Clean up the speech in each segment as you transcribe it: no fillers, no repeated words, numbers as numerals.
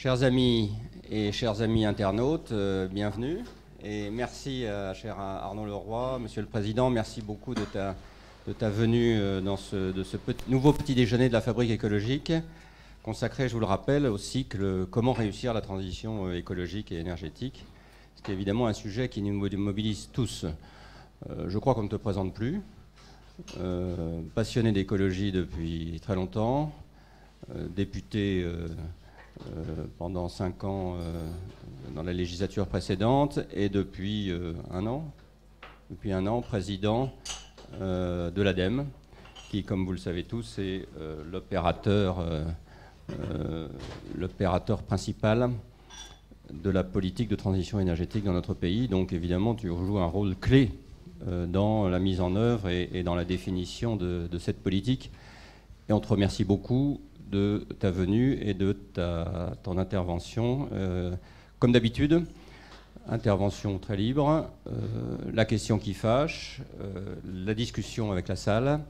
Chers amis et chers amis internautes, bienvenue. Et merci à cher Arnaud Leroy, Monsieur le Président, merci beaucoup de ta venue dans ce nouveau petit déjeuner de la Fabrique écologique, consacré, je vous le rappelle, au cycle Comment réussir la transition écologique et énergétique, ce qui est évidemment un sujet qui nous mobilise tous. Je crois qu'on ne te présente plus, passionné d'écologie depuis très longtemps, député pendant 5 ans dans la législature précédente et depuis un an, président de l'ADEME, qui, comme vous le savez tous, est l'opérateur principal de la politique de transition énergétique dans notre pays. Donc évidemment, tu joues un rôle clé dans la mise en œuvre et dans la définition de cette politique. Et on te remercie beaucoup de ta venue et de ton intervention. Comme d'habitude, intervention très libre, la question qui fâche, la discussion avec la salle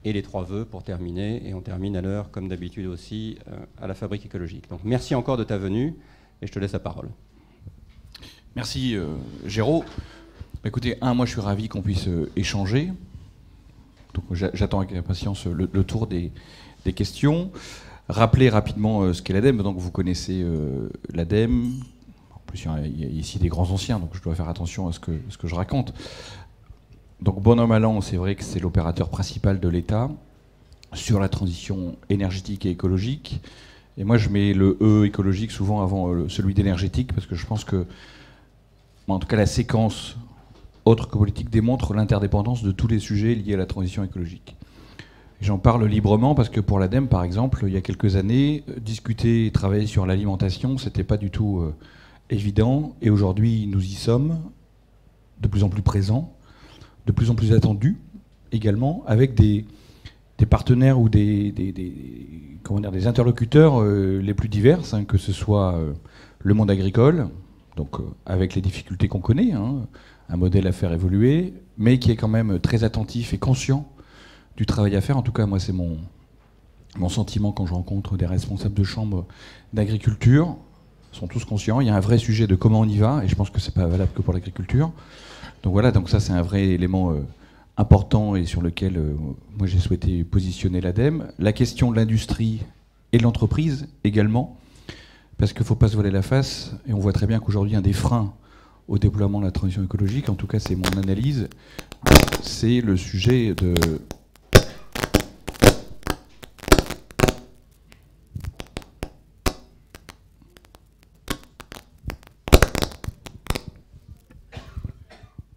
et les 3 vœux pour terminer. Et on termine à l'heure, comme d'habitude aussi, à la Fabrique écologique. Donc merci encore de ta venue et je te laisse la parole. Merci Géraud. Écoutez, moi je suis ravi qu'on puisse échanger. Donc j'attends avec impatience le tour des questions. Rappeler rapidement ce qu'est l'ADEME. Donc vous connaissez l'ADEME. En plus il y a ici des grands anciens, donc je dois faire attention à ce que je raconte. Donc bon an mal an, c'est vrai que c'est l'opérateur principal de l'État sur la transition énergétique et écologique. Et moi je mets le E écologique souvent avant celui d'énergétique, parce que je pense que, en tout cas la séquence autre que politique démontre l'interdépendance de tous les sujets liés à la transition écologique. J'en parle librement parce que pour l'ADEME, par exemple, il y a quelques années, discuter et travailler sur l'alimentation, c'était pas du tout évident. Et aujourd'hui, nous y sommes, de plus en plus présents, de plus en plus attendus également, avec des partenaires ou des interlocuteurs les plus divers, hein, que ce soit le monde agricole, donc avec les difficultés qu'on connaît, hein, un modèle à faire évoluer, mais qui est quand même très attentif et conscient du travail à faire. En tout cas, moi, c'est mon sentiment quand je rencontre des responsables de chambres d'agriculture. Ils sont tous conscients. Il y a un vrai sujet de comment on y va, et je pense que c'est pas valable que pour l'agriculture. Donc voilà, donc ça, c'est un vrai élément important et sur lequel moi, j'ai souhaité positionner l'ADEME. La question de l'industrie et de l'entreprise également, parce qu'il ne faut pas se voiler la face, et on voit très bien qu'aujourd'hui, un des freins au déploiement de la transition écologique, en tout cas, c'est mon analyse, c'est le sujet de...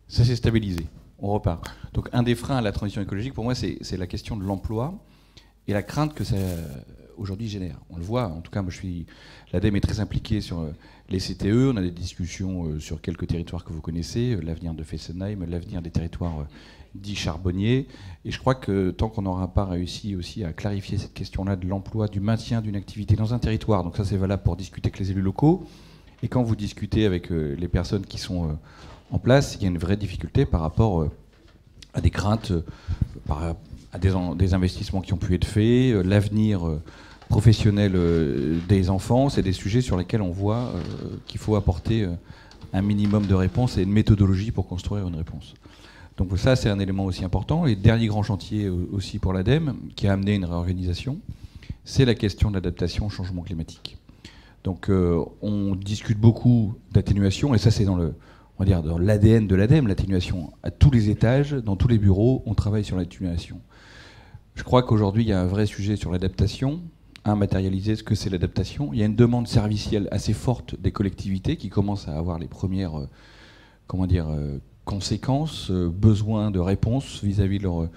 Ça s'est stabilisé, on repart. Donc un des freins à la transition écologique, pour moi, c'est la question de l'emploi et la crainte que ça aujourd'hui génère. On le voit, en tout cas, moi l'ADEME est très impliquée sur les CTE, on a des discussions sur quelques territoires que vous connaissez, l'avenir de Fessenheim, l'avenir des territoires dits charbonniers, et je crois que tant qu'on n'aura pas réussi aussi à clarifier cette question-là de l'emploi, du maintien d'une activité dans un territoire, donc ça c'est valable pour discuter avec les élus locaux, et quand vous discutez avec les personnes qui sont... en place, il y a une vraie difficulté par rapport à des craintes, à des investissements qui ont pu être faits, l'avenir professionnel des enfants. C'est des sujets sur lesquels on voit qu'il faut apporter un minimum de réponses et une méthodologie pour construire une réponse. Donc ça, c'est un élément aussi important. Et dernier grand chantier aussi pour l'ADEME, qui a amené une réorganisation, c'est la question de l'adaptation au changement climatique. Donc on discute beaucoup d'atténuation, et ça c'est dans l'ADN de l'ADEME, l'atténuation. À tous les étages, dans tous les bureaux, on travaille sur l'atténuation. Je crois qu'aujourd'hui, il y a un vrai sujet sur l'adaptation, matérialiser ce que c'est l'adaptation. Il y a une demande servicielle assez forte des collectivités qui commencent à avoir les premières conséquences, besoins de réponses vis-à-vis de leurs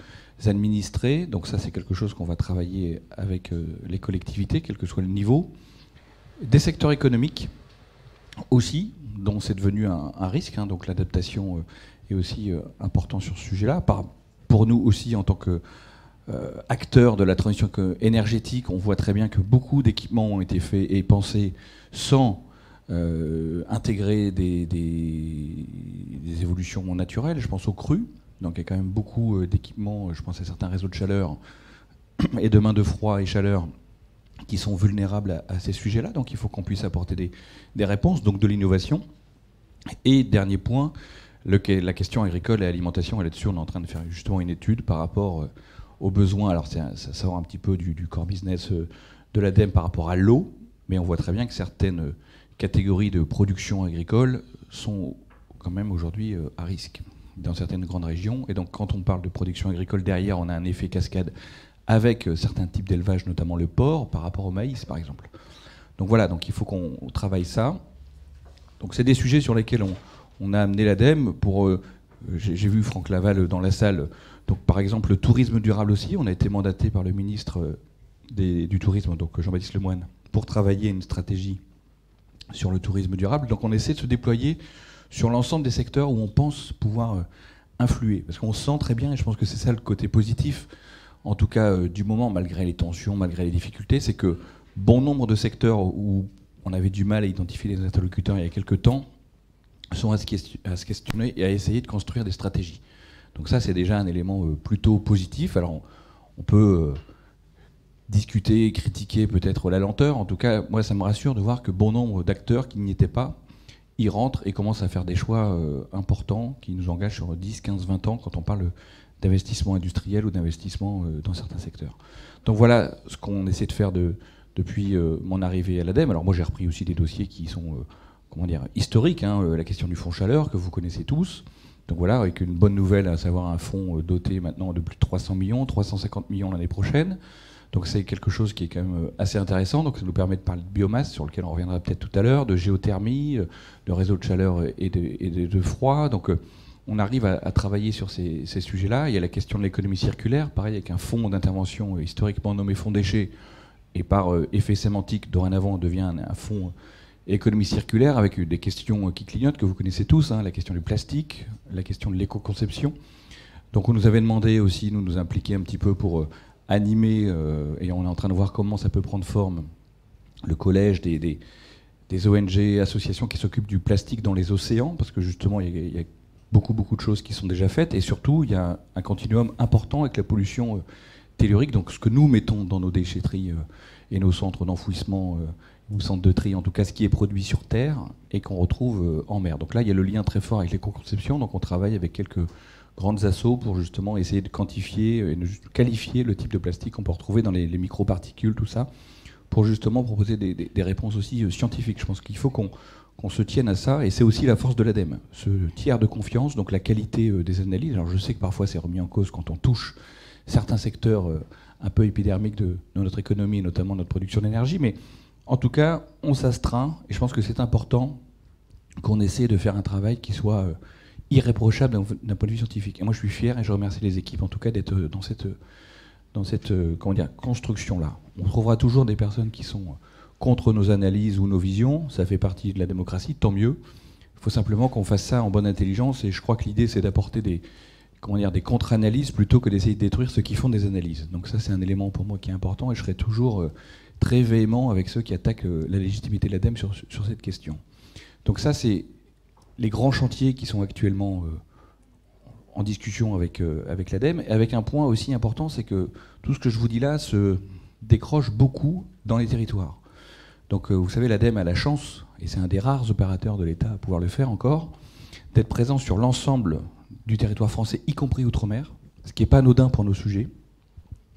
administrés. Donc ça, c'est quelque chose qu'on va travailler avec les collectivités, quel que soit le niveau. Des secteurs économiques aussi, dont c'est devenu un risque, hein, donc l'adaptation est aussi important sur ce sujet-là. Pour nous aussi, en tant qu'acteurs de la transition énergétique, on voit très bien que beaucoup d'équipements ont été faits et pensés sans intégrer des évolutions naturelles. Je pense aux crues, donc il y a quand même beaucoup d'équipements, je pense à certains réseaux de chaleur et de mains de froid et chaleur qui sont vulnérables à ces sujets-là. Donc il faut qu'on puisse apporter des réponses, donc de l'innovation. Et dernier point, la question agricole et alimentation, et là-dessus on est en train de faire justement une étude par rapport aux besoins. Alors ça sort un petit peu du core business de l'ADEME par rapport à l'eau, mais on voit très bien que certaines catégories de production agricole sont quand même aujourd'hui à risque dans certaines grandes régions. Et donc quand on parle de production agricole, derrière on a un effet cascade avec certains types d'élevage, notamment le porc, par rapport au maïs par exemple. Donc voilà, donc il faut qu'on travaille ça. Donc c'est des sujets sur lesquels on a amené l'ADEME pour... j'ai vu Franck Laval dans la salle. Donc par exemple le tourisme durable aussi, on a été mandaté par le ministre du tourisme, donc Jean-Baptiste Lemoyne, pour travailler une stratégie sur le tourisme durable. Donc on essaie de se déployer sur l'ensemble des secteurs où on pense pouvoir influer. Parce qu'on sent très bien, et je pense que c'est ça le côté positif, en tout cas du moment, malgré les tensions, malgré les difficultés, c'est que bon nombre de secteurs où on avait du mal à identifier les interlocuteurs il y a quelques temps sont à se questionner et à essayer de construire des stratégies. Donc ça, c'est déjà un élément plutôt positif. Alors on peut discuter, critiquer peut-être la lenteur. En tout cas, moi, ça me rassure de voir que bon nombre d'acteurs qui n'y étaient pas y rentrent et commencent à faire des choix importants qui nous engagent sur 10, 15, 20 ans quand on parle d'investissement industriel ou d'investissement dans certains secteurs. Donc voilà ce qu'on essaie de faire depuis mon arrivée à l'ADEME. Alors moi, j'ai repris aussi des dossiers qui sont historiques, la question du fonds chaleur que vous connaissez tous. Donc voilà, avec une bonne nouvelle, à savoir un fonds doté maintenant de plus de 300 millions, 350 millions l'année prochaine. Donc c'est quelque chose qui est quand même assez intéressant. Donc ça nous permet de parler de biomasse, sur lequel on reviendra peut-être tout à l'heure, de géothermie, de réseau de chaleur et de froid. Donc on arrive à travailler sur ces sujets-là. Il y a la question de l'économie circulaire, pareil avec un fonds d'intervention historiquement nommé fonds déchets, et par effet sémantique, dorénavant, on devient un fonds économie circulaire avec des questions qui clignotent, que vous connaissez tous, la question du plastique, la question de l'éco-conception. Donc on nous avait demandé aussi, nous impliquer un petit peu pour animer, et on est en train de voir comment ça peut prendre forme, le collège des ONG, associations qui s'occupent du plastique dans les océans, parce que justement il y a beaucoup de choses qui sont déjà faites, et surtout il y a un continuum important avec la pollution tellurique, donc ce que nous mettons dans nos déchetteries et nos centres d'enfouissement ou centres de tri, en tout cas ce qui est produit sur Terre et qu'on retrouve en mer. Donc là il y a le lien très fort avec l'éco-conception, donc on travaille avec quelques grandes assos pour justement essayer de quantifier et de qualifier le type de plastique qu'on peut retrouver dans les microparticules, tout ça, pour justement proposer des réponses aussi scientifiques. Je pense qu'il faut qu'on se tienne à ça, et c'est aussi la force de l'ADEME, ce tiers de confiance, donc la qualité des analyses. Alors je sais que parfois c'est remis en cause quand on touche certains secteurs un peu épidermiques de notre économie, et notamment notre production d'énergie, mais en tout cas, on s'astreint, et je pense que c'est important qu'on essaie de faire un travail qui soit irréprochable d'un point de vue scientifique. Et moi, je suis fier, et je remercie les équipes, en tout cas, d'être dans cette construction-là. On trouvera toujours des personnes qui sont contre nos analyses ou nos visions, ça fait partie de la démocratie, tant mieux. Il faut simplement qu'on fasse ça en bonne intelligence, et je crois que l'idée, c'est d'apporter des contre-analyses plutôt que d'essayer de détruire ceux qui font des analyses. Donc ça, c'est un élément pour moi qui est important, et je serai toujours très véhément avec ceux qui attaquent la légitimité de l'ADEME sur cette question. Donc ça, c'est les grands chantiers qui sont actuellement en discussion avec l'ADEME, et avec un point aussi important, c'est que tout ce que je vous dis là se décroche beaucoup dans les territoires. Donc vous savez, l'ADEME a la chance, et c'est un des rares opérateurs de l'État à pouvoir le faire encore, d'être présent sur l'ensemble du territoire français, y compris outre-mer, ce qui n'est pas anodin pour nos sujets,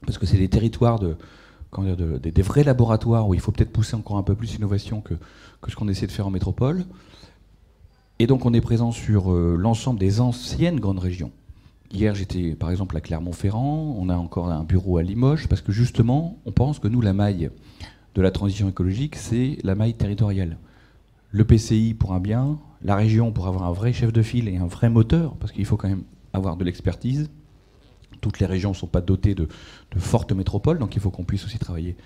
parce que c'est des territoires des vrais laboratoires où il faut peut-être pousser encore un peu plus l'innovation que ce qu'on essaie de faire en métropole. Et donc on est présent sur l'ensemble des anciennes grandes régions. Hier j'étais par exemple à Clermont-Ferrand, on a encore un bureau à Limoges, parce que justement on pense que nous, la maille de la transition écologique, c'est la maille territoriale. Le PCI pour un bien, la région pour avoir un vrai chef de file et un vrai moteur, parce qu'il faut quand même avoir de l'expertise. Toutes les régions ne sont pas dotées de fortes métropoles, donc il faut qu'on puisse aussi travailler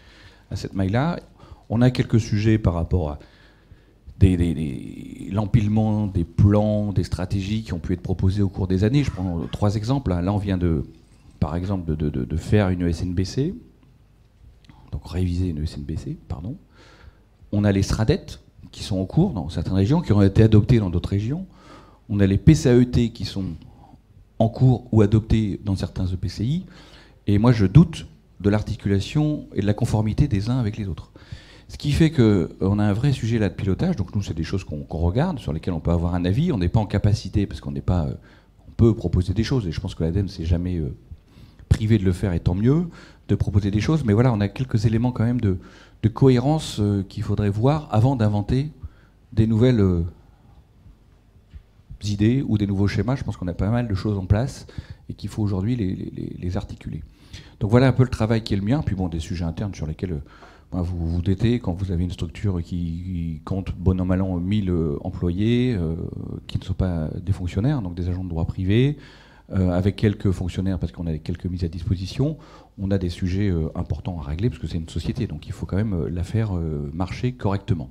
à cette maille-là. On a quelques sujets par rapport à l'empilement des plans, des stratégies qui ont pu être proposées au cours des années. Je prends 3 exemples. Là, on vient par exemple de faire une ESNBC, donc réviser une ESNBC, pardon. On a les SRADET qui sont en cours dans certaines régions, qui ont été adoptés dans d'autres régions. On a les PCAET qui sont en cours ou adoptés dans certains EPCI. Et moi, je doute de l'articulation et de la conformité des uns avec les autres. Ce qui fait qu'on a un vrai sujet là de pilotage. Donc nous, c'est des choses qu'on regarde, sur lesquelles on peut avoir un avis. On n'est pas en capacité, parce qu'on n'est pas... on peut proposer des choses, et je pense que l'ADEME ne s'est jamais privé de le faire, et tant mieux, de proposer des choses. Mais voilà, on a quelques éléments quand même de cohérence qu'il faudrait voir avant d'inventer des nouvelles idées ou des nouveaux schémas. Je pense qu'on a pas mal de choses en place et qu'il faut aujourd'hui les articuler. Donc voilà un peu le travail qui est le mien. Puis bon, des sujets internes sur lesquels vous vous doutez, quand vous avez une structure qui compte bon an mal an 1000 employés, qui ne sont pas des fonctionnaires, donc des agents de droit privé, avec quelques fonctionnaires parce qu'on a quelques mises à disposition, on a des sujets importants à régler parce que c'est une société, donc il faut quand même la faire marcher correctement.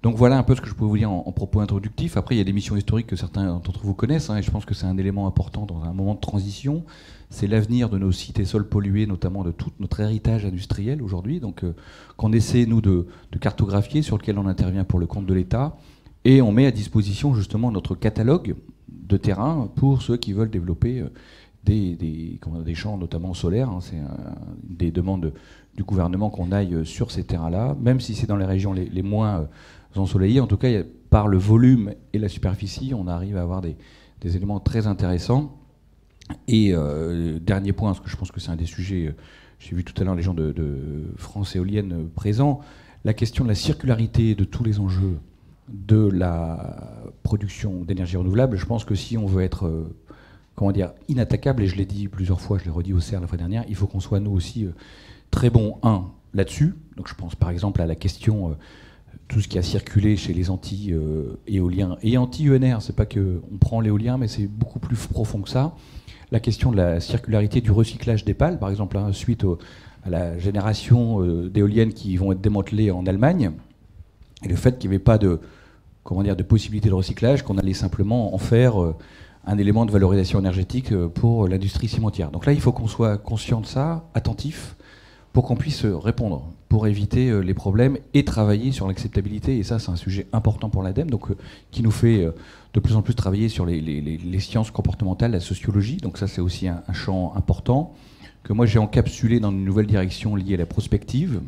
Donc voilà un peu ce que je peux vous dire en propos introductifs. Après, il y a des missions historiques que certains d'entre vous connaissent, et je pense que c'est un élément important dans un moment de transition. C'est l'avenir de nos sites et sols pollués, notamment de tout notre héritage industriel aujourd'hui, donc qu'on essaie, nous, de cartographier, sur lequel on intervient pour le compte de l'État, et on met à disposition justement notre catalogue de terrain pour ceux qui veulent développer des champs, notamment solaires. C'est des demandes du gouvernement qu'on aille sur ces terrains-là, même si c'est dans les régions les moins ensoleillées. En tout cas, par le volume et la superficie, on arrive à avoir des éléments très intéressants. Et dernier point, parce que je pense que c'est un des sujets, j'ai vu tout à l'heure les gens de France Éolienne présents, la question de la circularité de tous les enjeux de la production d'énergie renouvelable. Je pense que si on veut être inattaquable, et je l'ai dit plusieurs fois, je l'ai redit au CERF la fois dernière, il faut qu'on soit nous aussi très bons, là-dessus. Donc je pense par exemple à la question, tout ce qui a circulé chez les anti-éoliens et anti-ENR, c'est pas qu'on prend l'éolien, mais c'est beaucoup plus profond que ça. La question de la circularité du recyclage des pales, par exemple, suite à la génération d'éoliennes qui vont être démantelées en Allemagne, et le fait qu'il n'y avait pas de possibilité de recyclage, qu'on allait simplement en faire un élément de valorisation énergétique pour l'industrie cimentière. Donc là, il faut qu'on soit conscient de ça, attentif, pour qu'on puisse répondre, pour éviter les problèmes et travailler sur l'acceptabilité. Et ça, c'est un sujet important pour l'ADEME, donc qui nous fait de plus en plus travailler sur les sciences comportementales, la sociologie. Donc ça, c'est aussi un champ important que moi, j'ai encapsulé dans une nouvelle direction liée à la prospective.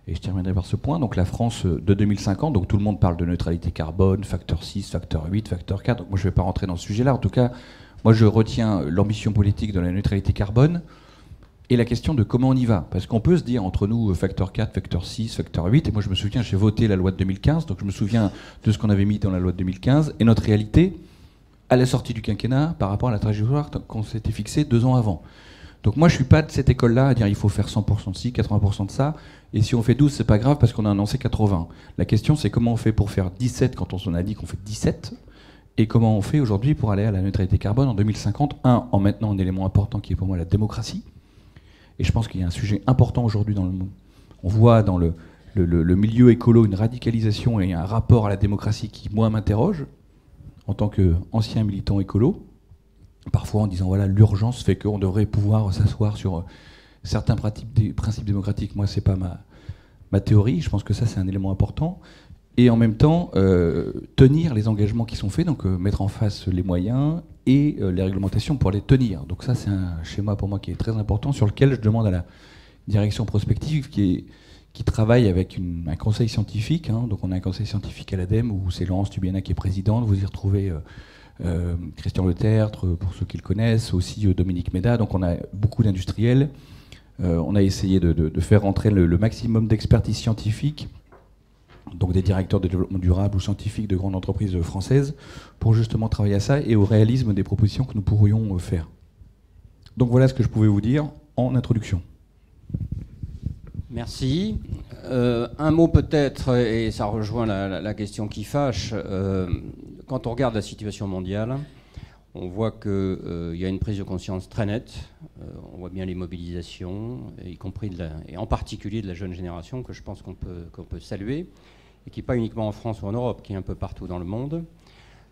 Et je terminerai par ce point. Donc la France de 2050, donc tout le monde parle de neutralité carbone, facteur 6, facteur 8, facteur 4. Donc moi, je ne vais pas rentrer dans ce sujet-là. En tout cas, moi, je retiens l'ambition politique de la neutralité carbone et la question de comment on y va. Parce qu'on peut se dire entre nous facteur 4, facteur 6, facteur 8. Et moi, je me souviens, j'ai voté la loi de 2015. Donc je me souviens de ce qu'on avait mis dans la loi de 2015 et notre réalité à la sortie du quinquennat par rapport à la trajectoire qu'on s'était fixée 2 ans avant. Donc moi, je ne suis pas de cette école-là à dire il faut faire 100% de ci, 80% de ça. Et si on fait 12, c'est pas grave parce qu'on a annoncé 80. La question, c'est comment on fait pour faire 17 quand on s'en a dit qu'on fait 17, et comment on fait aujourd'hui pour aller à la neutralité carbone en 2050, en maintenant un élément important qui est pour moi la démocratie. Et je pense qu'il y a un sujet important aujourd'hui dans le monde. On voit dans le milieu écolo une radicalisation et un rapport à la démocratie qui, moi, m'interroge en tant qu'ancien militant écolo, parfois en disant voilà, l'urgence fait qu'on devrait pouvoir s'asseoir sur certains principes démocratiques. Moi, c'est pas ma théorie. Je pense que ça, c'est un élément important. Et en même temps, tenir les engagements qui sont faits, donc mettre en face les moyens et les réglementations pour les tenir. Donc ça, c'est un schéma pour moi qui est très important, sur lequel je demande à la direction prospective qui travaille avec un conseil scientifique. Donc on a un conseil scientifique à l'ADEME où c'est Laurence Tubiana qui est présidente. Vous y retrouvez Christian Letertre, pour ceux qui le connaissent, aussi Dominique Méda. Donc on a beaucoup d'industriels. On a essayé de faire entrer le maximum d'expertise scientifique, donc des directeurs de développement durable ou scientifiques de grandes entreprises françaises, pour justement travailler à ça et au réalisme des propositions que nous pourrions faire. Donc voilà ce que je pouvais vous dire en introduction. Merci. Un mot peut-être, et ça rejoint la question qui fâche, quand on regarde la situation mondiale, on voit qu'il y a une prise de conscience très nette. On voit bien les mobilisations, y compris et en particulier de la jeune génération, que je pense qu'on peut saluer, et qui n'est pas uniquement en France ou en Europe, qui est un peu partout dans le monde.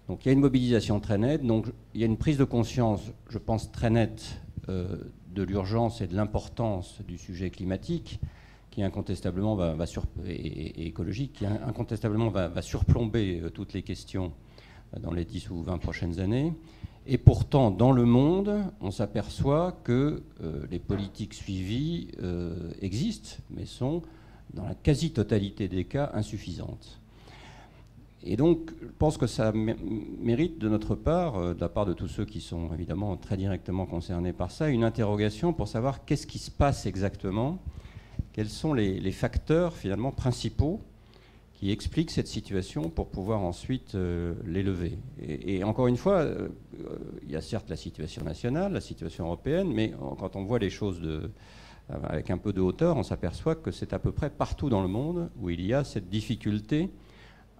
Donc il y a une mobilisation très nette. Donc il y a une prise de conscience, je pense, très nette de l'urgence et de l'importance du sujet climatique, qui incontestablement et écologique, qui incontestablement va surplomber toutes les questions dans les 10 ou 20 prochaines années. Et pourtant, dans le monde, on s'aperçoit que les politiques suivies existent, mais sont, dans la quasi-totalité des cas, insuffisantes. Et donc, je pense que ça mérite de notre part, de la part de tous ceux qui sont évidemment très directement concernés par ça, une interrogation pour savoir qu'est-ce qui se passe exactement, quels sont les facteurs finalement principaux qui expliquent cette situation pour pouvoir ensuite les lever. Et encore une fois, il y a certes la situation nationale, la situation européenne, mais quand on voit les choses avec un peu de hauteur, on s'aperçoit que c'est à peu près partout dans le monde où il y a cette difficulté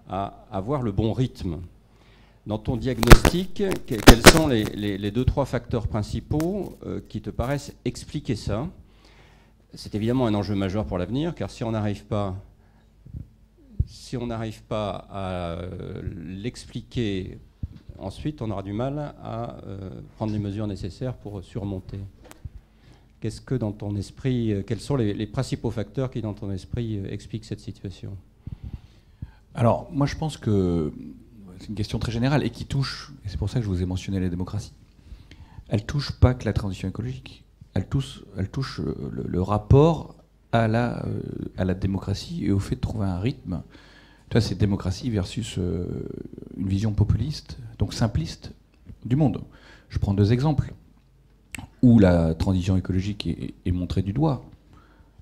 à avoir le bon rythme. Dans ton diagnostic, quels sont les 2-3 facteurs principaux qui te paraissent expliquer ça? C'est évidemment un enjeu majeur pour l'avenir, car si on n'arrive pas à l'expliquer, ensuite on aura du mal à prendre les mesures nécessaires pour surmonter. Qu'est-ce que dans ton esprit, quels sont les principaux facteurs qui dans ton esprit expliquent cette situation? Alors, moi je pense que c'est une question très générale et qui touche, et c'est pour ça que je vous ai mentionné la démocratie, elle touche pas que la transition écologique, elle touche le rapport à la démocratie et au fait de trouver un rythme. Tu vois, c'est démocratie versus une vision populiste, donc simpliste, du monde. Je prends 2 exemples où la transition écologique est montrée du doigt.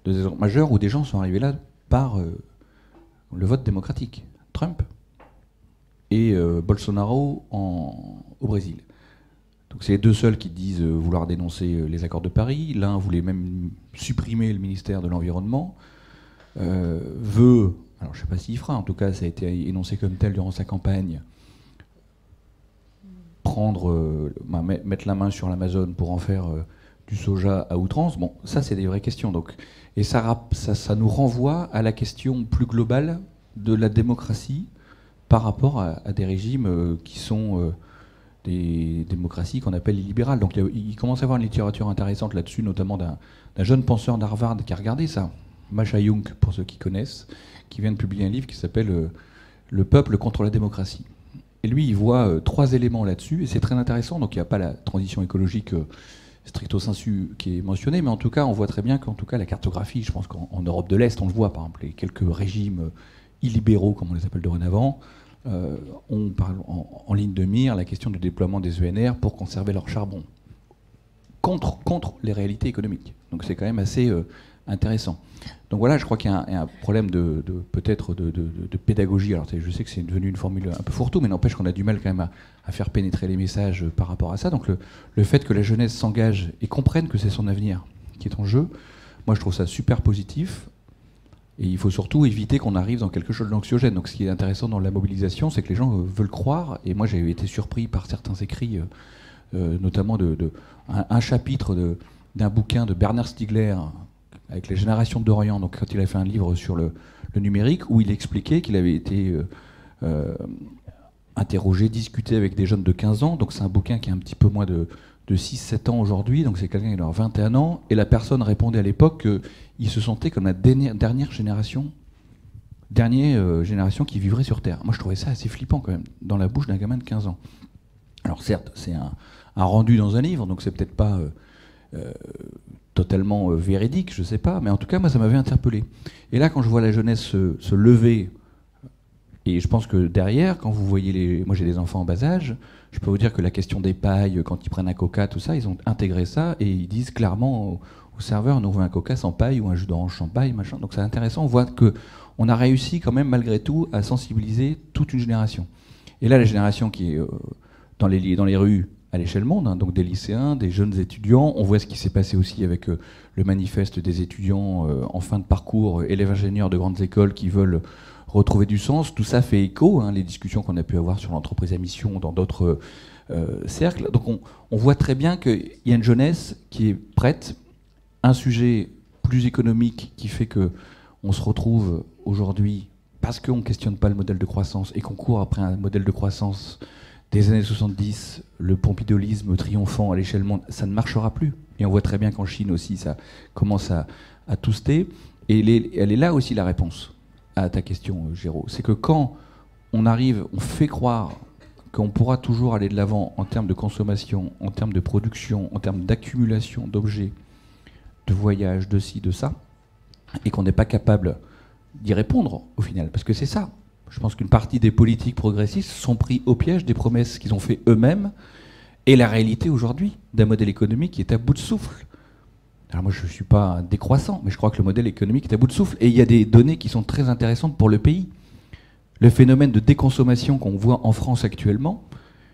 2 exemples majeurs où des gens sont arrivés là par le vote démocratique. Trump et Bolsonaro au Brésil. Donc c'est les 2 seuls qui disent vouloir dénoncer les accords de Paris. L'un voulait même supprimer le ministère de l'Environnement. Veut, alors je ne sais pas s'il fera, en tout cas ça a été énoncé comme tel durant sa campagne, mettre la main sur l'Amazone pour en faire du soja à outrance. Bon, ça c'est des vraies questions. Donc. Et ça nous renvoie à la question plus globale de la démocratie par rapport à des régimes qui sont des démocraties qu'on appelle illibérales. Donc il commence à y avoir une littérature intéressante là-dessus, notamment d'un jeune penseur d'Harvard qui a regardé ça, Masha Jung, pour ceux qui connaissent, qui vient de publier un livre qui s'appelle Le peuple contre la démocratie. Et lui, il voit 3 éléments là-dessus, et c'est très intéressant. Donc il n'y a pas la transition écologique stricto sensu qui est mentionnée, mais en tout cas, on voit très bien qu'en tout cas, la cartographie, je pense qu'en Europe de l'Est, on le voit, par exemple, les quelques régimes illibéraux, comme on les appelle dorénavant, on parle en ligne de mire la question du déploiement des ENR pour conserver leur charbon, contre les réalités économiques. Donc c'est quand même assez intéressant. Donc voilà, je crois qu'il y a un problème peut-être de pédagogie. Alors je sais que c'est devenu une formule un peu fourre-tout, mais n'empêche qu'on a du mal quand même à faire pénétrer les messages par rapport à ça. Donc le fait que la jeunesse s'engage et comprenne que c'est son avenir qui est en jeu, moi je trouve ça super positif. Et il faut surtout éviter qu'on arrive dans quelque chose d'anxiogène. Donc ce qui est intéressant dans la mobilisation, c'est que les gens veulent croire. Et moi j'ai été surpris par certains écrits, notamment un chapitre d'un bouquin de Bernard Stiegler, avec les générations d'Orient, donc quand il a fait un livre sur le numérique, où il expliquait qu'il avait été interrogé, discuté avec des jeunes de 15 ans, donc c'est un bouquin qui a un petit peu moins de 6-7 ans aujourd'hui, donc c'est quelqu'un qui a 21 ans, et la personne répondait à l'époque qu'il se sentait comme la dernière génération qui vivrait sur Terre. Moi je trouvais ça assez flippant quand même, dans la bouche d'un gamin de 15 ans. Alors certes, c'est un rendu dans un livre, donc c'est peut-être pas totalement véridique, je sais pas, mais en tout cas, moi, ça m'avait interpellé. Et là, quand je vois la jeunesse se lever, et je pense que derrière, quand vous voyez moi j'ai des enfants en bas âge, je peux vous dire que la question des pailles, quand ils prennent un coca, tout ça, ils ont intégré ça, et ils disent clairement au serveur, nous on veut un coca sans paille, ou un jus d'orange sans paille, machin. Donc c'est intéressant, on voit qu'on a réussi quand même, malgré tout, à sensibiliser toute une génération. Et là, la génération qui est dans les rues, à l'échelle monde, hein, donc des lycéens, des jeunes étudiants. On voit ce qui s'est passé aussi avec le manifeste des étudiants en fin de parcours, élèves ingénieurs de grandes écoles qui veulent retrouver du sens. Tout ça fait écho, hein, les discussions qu'on a pu avoir sur l'entreprise à mission dans d'autres cercles. Donc on voit très bien qu'il y a une jeunesse qui est prête, un sujet plus économique qui fait qu'on se retrouve aujourd'hui, parce qu'on ne questionne pas le modèle de croissance et qu'on court après un modèle de croissance des années 70, le pompidoliisme triomphant à l'échelle monde, ça ne marchera plus. Et on voit très bien qu'en Chine aussi, ça commence à touster. Et elle est là aussi la réponse à ta question, Géraud. C'est que quand on arrive, on fait croire qu'on pourra toujours aller de l'avant en termes de consommation, en termes de production, en termes d'accumulation d'objets, de voyage, de ci, de ça, et qu'on n'est pas capable d'y répondre au final. Parce que c'est ça. Je pense qu'une partie des politiques progressistes sont pris au piège des promesses qu'ils ont fait eux-mêmes et la réalité aujourd'hui d'un modèle économique qui est à bout de souffle. Alors moi je ne suis pas décroissant, mais je crois que le modèle économique est à bout de souffle. Et il y a des données qui sont très intéressantes pour le pays. Le phénomène de déconsommation qu'on voit en France actuellement,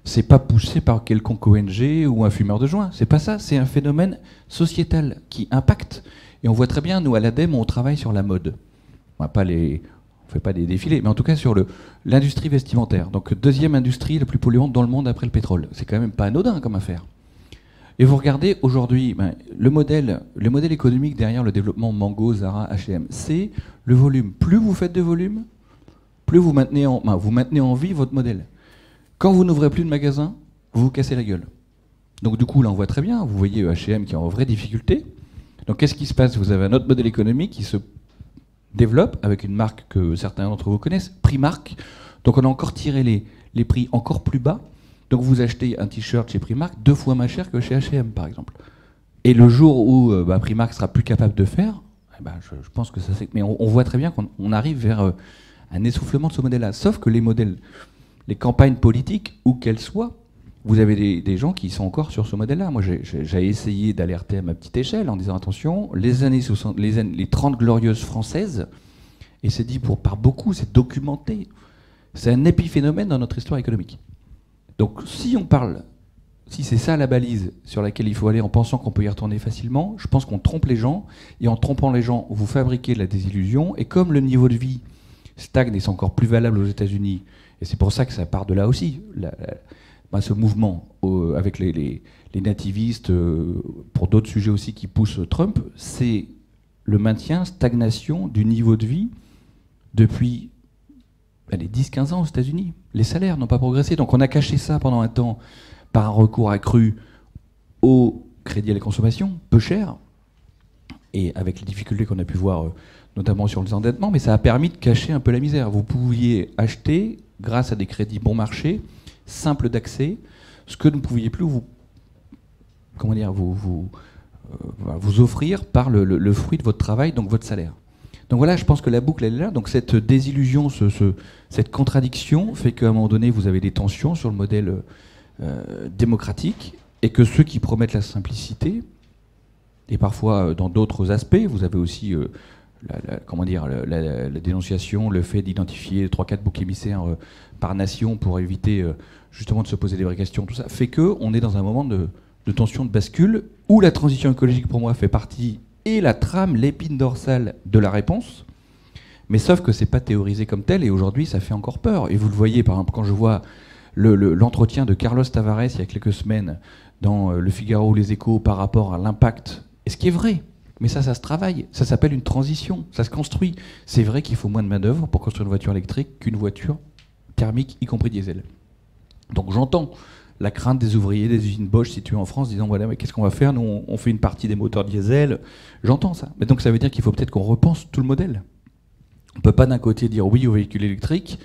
c'est pas poussé par quelconque ONG ou un fumeur de joint. C'est pas ça, c'est un phénomène sociétal qui impacte. Et on voit très bien, nous à l'ADEME, on travaille sur la mode. On ne fait pas des défilés, mais en tout cas sur l'industrie vestimentaire. Donc deuxième industrie la plus polluante dans le monde après le pétrole. C'est quand même pas anodin comme affaire. Et vous regardez aujourd'hui, le modèle économique derrière le développement Mango, Zara, H&M, c'est le volume. Plus vous faites de volume, plus vous maintenez en vie votre modèle. Quand vous n'ouvrez plus de magasin, vous vous cassez la gueule. Donc du coup, là on voit très bien, vous voyez H&M qui est en vraie difficulté. Donc qu'est-ce qui se passe? Vous avez un autre modèle économique qui se développe avec une marque que certains d'entre vous connaissent, Primark. Donc on a encore tiré les prix encore plus bas. Donc vous achetez un t-shirt chez Primark 2 fois moins cher que chez H&M par exemple. Et le jour où Primark sera plus capable de faire, je pense que ça c'est... Mais on voit très bien qu'on arrive vers un essoufflement de ce modèle-là. Sauf que les modèles, les campagnes politiques, où qu'elles soient, vous avez des gens qui sont encore sur ce modèle-là. Moi, j'ai essayé d'alerter à ma petite échelle en disant attention, les 30 glorieuses françaises, et c'est dit par beaucoup, c'est documenté, c'est un épiphénomène dans notre histoire économique. Donc si c'est ça la balise sur laquelle il faut aller en pensant qu'on peut y retourner facilement, je pense qu'on trompe les gens, et en trompant les gens, vous fabriquez de la désillusion, et comme le niveau de vie stagne et c'est encore plus valable aux États-Unis, et c'est pour ça que ça part de là aussi, ce mouvement avec les nativistes, pour d'autres sujets aussi qui poussent Trump, c'est le maintien, stagnation du niveau de vie depuis les 10-15 ans aux États-Unis. Les salaires n'ont pas progressé, donc on a caché ça pendant un temps par un recours accru au crédit à la consommation, peu cher, et avec les difficultés qu'on a pu voir, notamment sur les endettements, mais ça a permis de cacher un peu la misère. Vous pouviez acheter, grâce à des crédits bon marché, simple d'accès, ce que ne pouviez plus vous offrir par le fruit de votre travail, donc votre salaire. Donc voilà, je pense que la boucle elle est là. Donc cette désillusion, cette contradiction fait qu'à un moment donné, vous avez des tensions sur le modèle démocratique, et que ceux qui promettent la simplicité, et parfois dans d'autres aspects, vous avez aussi la dénonciation, le fait d'identifier 3-4 boucs émissaires par nation pour éviter justement de se poser des vraies questions, tout ça, fait qu'on est dans un moment de tension, de bascule, où la transition écologique, pour moi, fait partie, et la trame, l'épine dorsale de la réponse, mais sauf que c'est pas théorisé comme tel, et aujourd'hui, ça fait encore peur. Et vous le voyez, par exemple, quand je vois l'entretien de Carlos Tavares, il y a quelques semaines, dans Le Figaro ou Les Échos, par rapport à l'impact, et ce qui est vrai, mais ça se travaille, ça s'appelle une transition, ça se construit. C'est vrai qu'il faut moins de main-d'œuvre pour construire une voiture électrique qu'une voiture thermique, y compris diesel. Donc j'entends la crainte des ouvriers des usines Bosch situées en France, disant voilà, mais qu'est-ce qu'on va faire? Nous, on fait une partie des moteurs diesel. J'entends ça. Mais donc ça veut dire qu'il faut peut-être qu'on repense tout le modèle. On ne peut pas d'un côté dire oui aux véhicules électriques,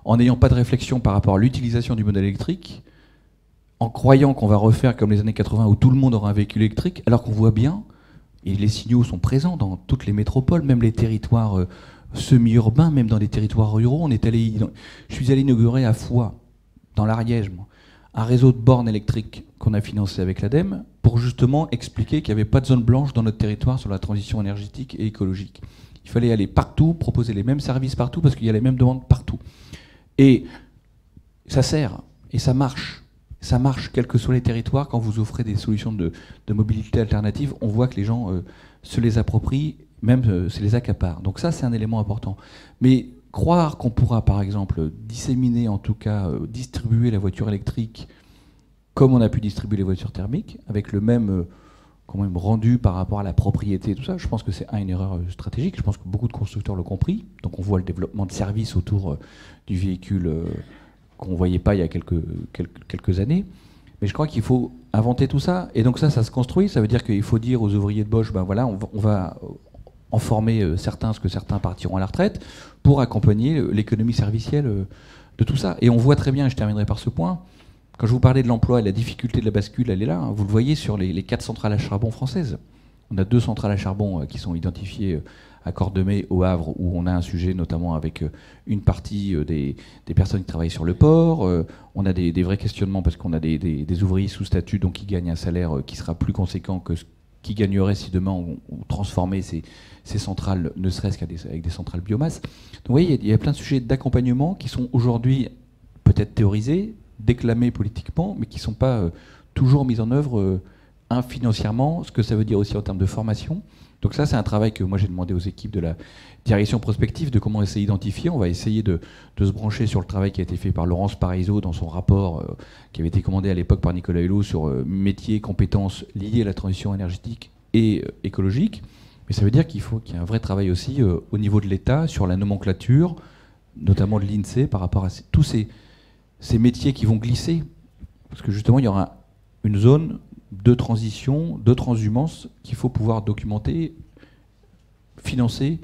en n'ayant pas de réflexion par rapport à l'utilisation du modèle électrique, en croyant qu'on va refaire comme les années 80 où tout le monde aura un véhicule électrique, alors qu'on voit bien, et les signaux sont présents dans toutes les métropoles, même les territoires semi-urbains, même dans les territoires ruraux. Je suis allé inaugurer à Foix, dans l'Ariège, un réseau de bornes électriques qu'on a financé avec l'ADEME pour justement expliquer qu'il n'y avait pas de zone blanche dans notre territoire sur la transition énergétique et écologique. Il fallait aller partout, proposer les mêmes services partout, parce qu'il y a les mêmes demandes partout. Et ça sert, et ça marche. Ça marche, quels que soient les territoires. Quand vous offrez des solutions de mobilité alternative, on voit que les gens se les approprient, même se les accaparent. Donc ça, c'est un élément important. Mais croire qu'on pourra, par exemple, disséminer, en tout cas, distribuer la voiture électrique comme on a pu distribuer les voitures thermiques, avec le même rendu par rapport à la propriété et tout ça, je pense que c'est une erreur stratégique. Je pense que beaucoup de constructeurs l'ont compris. Donc on voit le développement de services autour du véhicule qu'on ne voyait pas il y a quelques années. Mais je crois qu'il faut inventer tout ça. Et donc ça se construit. Ça veut dire qu'il faut dire aux ouvriers de Bosch, ben voilà, en former certains, parce que certains partiront à la retraite, pour accompagner l'économie servicielle de tout ça. Et on voit très bien, et je terminerai par ce point, quand je vous parlais de l'emploi et la difficulté de la bascule, elle est là. Hein. Vous le voyez sur les 4 centrales à charbon françaises. On a 2 centrales à charbon qui sont identifiées à Cordemais, au Havre, où on a un sujet notamment avec une partie des personnes qui travaillent sur le port. On a des vrais questionnements parce qu'on a des ouvriers sous statut, donc qui gagnent un salaire qui sera plus conséquent que ce qu'ils gagneraient si demain on transformait ces centrales, ne serait-ce qu'avec des centrales biomasse. Donc vous voyez, il y a plein de sujets d'accompagnement qui sont aujourd'hui peut-être théorisés, déclamés politiquement, mais qui ne sont pas toujours mis en œuvre financièrement, ce que ça veut dire aussi en termes de formation. Donc ça, c'est un travail que moi j'ai demandé aux équipes de la direction prospective de comment essayer d'identifier. On va essayer de se brancher sur le travail qui a été fait par Laurence Parisot dans son rapport qui avait été commandé à l'époque par Nicolas Hulot sur métiers, compétences liées à la transition énergétique et écologique. Mais ça veut dire qu'il y ait un vrai travail aussi au niveau de l'État sur la nomenclature, notamment de l'INSEE, par rapport à tous ces métiers qui vont glisser. Parce que justement, il y aura une zone de transition, de transhumance qu'il faut pouvoir documenter, financer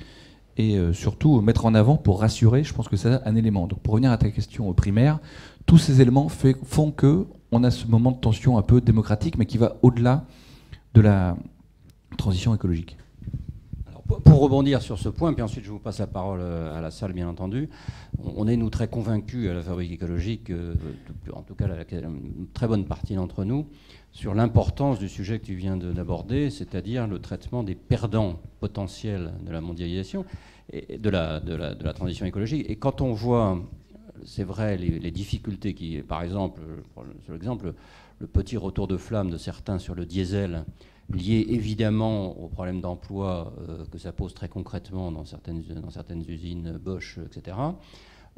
et surtout mettre en avant pour rassurer. Je pense que c'est un élément. Donc pour revenir à ta question primaire, tous ces éléments font qu'on a ce moment de tension un peu démocratique, mais qui va au-delà de la transition écologique. Pour rebondir sur ce point, puis ensuite je vous passe la parole à la salle, bien entendu. On est, nous, très convaincus à la Fabrique écologique, en tout cas une très bonne partie d'entre nous, sur l'importance du sujet que tu viens d'aborder, c'est-à-dire le traitement des perdants potentiels de la mondialisation et de la transition écologique. Et quand on voit, c'est vrai, les difficultés qui, par exemple, sur l'exemple, le petit retour de flamme de certains sur le diesel, lié évidemment au problème d'emploi que ça pose très concrètement dans certaines usines Bosch, etc.,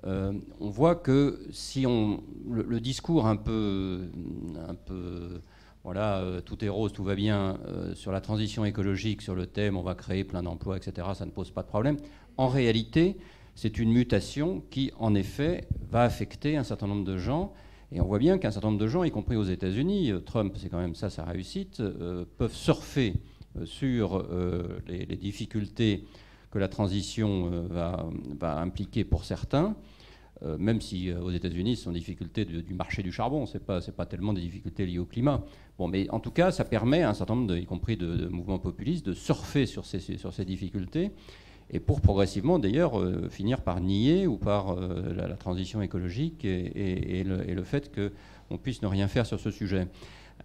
on voit que si le discours un peu voilà, tout est rose, tout va bien, sur la transition écologique, sur le thème on va créer plein d'emplois, etc., ça ne pose pas de problème. En réalité, c'est une mutation qui, en effet, va affecter un certain nombre de gens. Et on voit bien qu'un certain nombre de gens, y compris aux États-Unis, Trump, c'est quand même ça sa réussite, peuvent surfer sur les difficultés que la transition va impliquer pour certains, même si aux États-Unis, ce sont des difficultés du marché du charbon, c'est pas tellement des difficultés liées au climat. Bon, mais en tout cas, ça permet à un certain nombre, y compris de mouvements populistes, de surfer sur ces difficultés. Et pour progressivement, d'ailleurs, finir par nier ou par la transition écologique et le fait qu'on puisse ne rien faire sur ce sujet.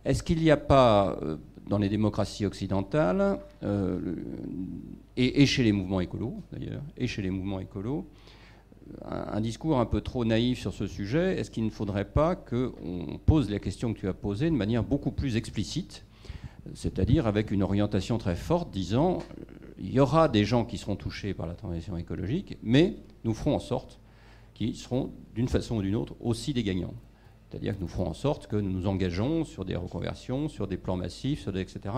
Est-ce qu'il n'y a pas, dans les démocraties occidentales, et chez les mouvements écolos, d'ailleurs, un discours un peu trop naïf sur ce sujet? Est-ce qu'il ne faudrait pas qu'on pose la question que tu as posée de manière beaucoup plus explicite, c'est-à-dire avec une orientation très forte, disant il y aura des gens qui seront touchés par la transition écologique, mais nous ferons en sorte qu'ils seront, d'une façon ou d'une autre, aussi des gagnants. C'est-à-dire que nous ferons en sorte que nous nous engageons sur des reconversions, sur des plans massifs, etc.,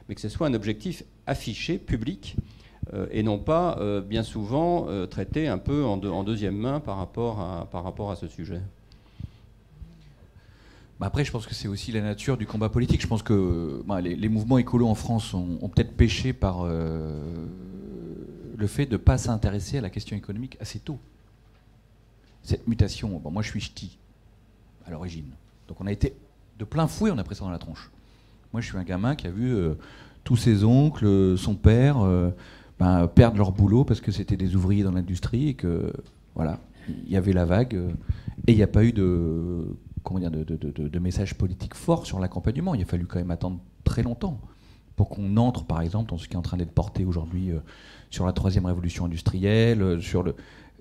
mais que ce soit un objectif affiché, public, et non pas, bien souvent, traité un peu en deuxième main par rapport à ce sujet. Après, je pense que c'est aussi la nature du combat politique. Je pense que les mouvements écolos en France ont peut-être péché par le fait de ne pas s'intéresser à la question économique assez tôt. Cette mutation, moi je suis ch'ti à l'origine. Donc on a été de plein fouet, on a pris ça dans la tronche. Moi je suis un gamin qui a vu tous ses oncles, son père, perdre leur boulot parce que c'était des ouvriers dans l'industrie et que voilà, il y avait la vague et il n'y a pas eu de messages politiques forts sur l'accompagnement. Il a fallu quand même attendre très longtemps pour qu'on entre, par exemple, dans ce qui est en train d'être porté aujourd'hui sur la troisième révolution industrielle, sur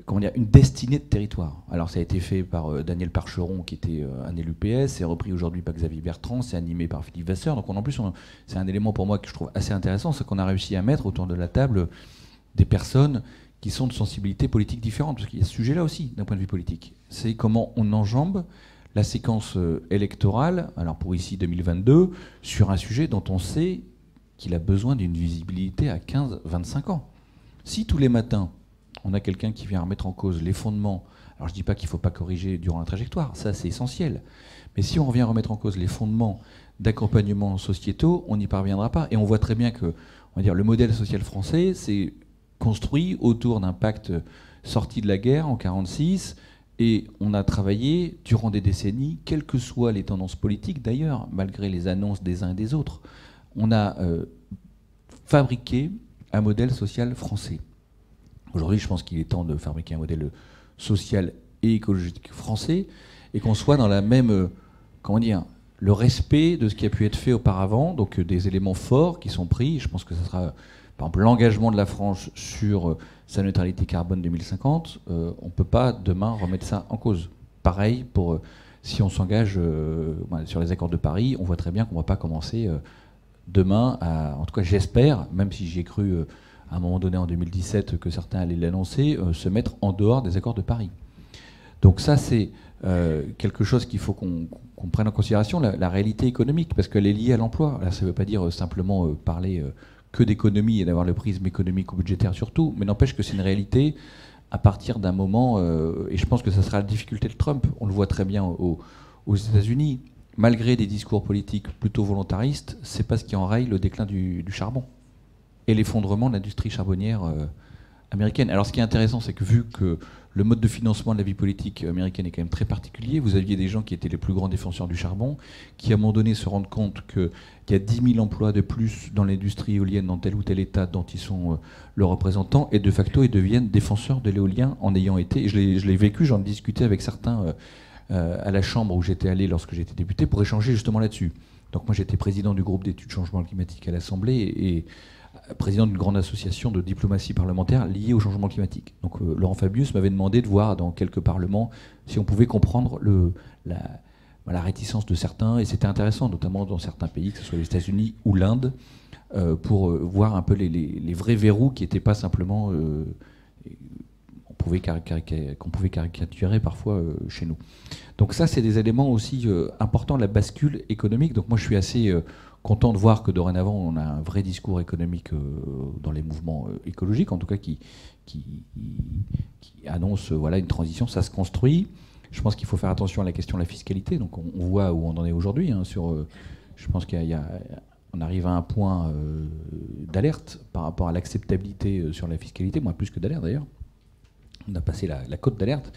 une destinée de territoire. Alors ça a été fait par Daniel Parcheron, qui était un élu PS, c'est repris aujourd'hui par Xavier Bertrand, c'est animé par Philippe Vasseur. Donc en plus, c'est un élément pour moi que je trouve assez intéressant, c'est qu'on a réussi à mettre autour de la table des personnes qui sont de sensibilités politiques différentes, parce qu'il y a ce sujet-là aussi, d'un point de vue politique. C'est comment on enjambe la séquence électorale, alors pour ici 2022, sur un sujet dont on sait qu'il a besoin d'une visibilité à 15-25 ans. Si tous les matins, on a quelqu'un qui vient remettre en cause les fondements, alors je ne dis pas qu'il ne faut pas corriger durant la trajectoire, ça c'est essentiel, mais si on revient remettre en cause les fondements d'accompagnement sociétaux, on n'y parviendra pas. Et on voit très bien qu'on on va dire, le modèle social français, c'est construit autour d'un pacte sorti de la guerre en 1946, et on a travaillé durant des décennies, quelles que soient les tendances politiques d'ailleurs, malgré les annonces des uns et des autres, on a fabriqué un modèle social français. Aujourd'hui, je pense qu'il est temps de fabriquer un modèle social et écologique français, et qu'on soit dans la même, comment dire, le respect de ce qui a pu être fait auparavant, donc des éléments forts qui sont pris. Je pense que ce sera, par exemple, l'engagement de la France sur sa neutralité carbone 2050. On ne peut pas demain remettre ça en cause. Pareil pour si on s'engage sur les accords de Paris, on voit très bien qu'on ne va pas commencer demain à, en tout cas j'espère, même si j'ai cru à un moment donné en 2017 que certains allaient l'annoncer, se mettre en dehors des accords de Paris. Donc ça, c'est quelque chose qu'il faut qu'on prenne en considération, la réalité économique, parce qu'elle est liée à l'emploi. Là, ça ne veut pas dire simplement parler que d'économie et d'avoir le prisme économique ou budgétaire surtout, mais n'empêche que c'est une réalité à partir d'un moment, et je pense que ça sera la difficulté de Trump, on le voit très bien aux États-Unis, malgré des discours politiques plutôt volontaristes, c'est pas ce qui enraye le déclin du charbon et l'effondrement de l'industrie charbonnière américaine. Alors ce qui est intéressant, c'est que vu que le mode de financement de la vie politique américaine est quand même très particulier, vous aviez des gens qui étaient les plus grands défenseurs du charbon, qui à un moment donné se rendent compte qu'il y a 10 000 emplois de plus dans l'industrie éolienne dans tel ou tel État dont ils sont le représentant, et de facto ils deviennent défenseurs de l'éolien en ayant été, et je l'ai vécu, j'en discutais avec certains à la Chambre où j'étais allé lorsque j'étais député pour échanger justement là-dessus. Donc moi j'étais président du groupe d'études changement climatique à l'Assemblée et président d'une grande association de diplomatie parlementaire liée au changement climatique. Donc Laurent Fabius m'avait demandé de voir dans quelques parlements si on pouvait comprendre la réticence de certains, et c'était intéressant, notamment dans certains pays, que ce soit les États-Unis ou l'Inde, pour voir un peu les vrais verrous qui n'étaient pas simplement qu'on pouvait caricaturer parfois chez nous. Donc ça, c'est des éléments aussi importants, la bascule économique. Donc moi, je suis assez content de voir que dorénavant, on a un vrai discours économique dans les mouvements écologiques, en tout cas qui annonce une transition, ça se construit. Je pense qu'il faut faire attention à la question de la fiscalité. Donc on voit où on en est aujourd'hui. Je pense qu'on arrive à un point d'alerte par rapport à l'acceptabilité sur la fiscalité, moi plus que d'alerte d'ailleurs. On a passé la cote d'alerte,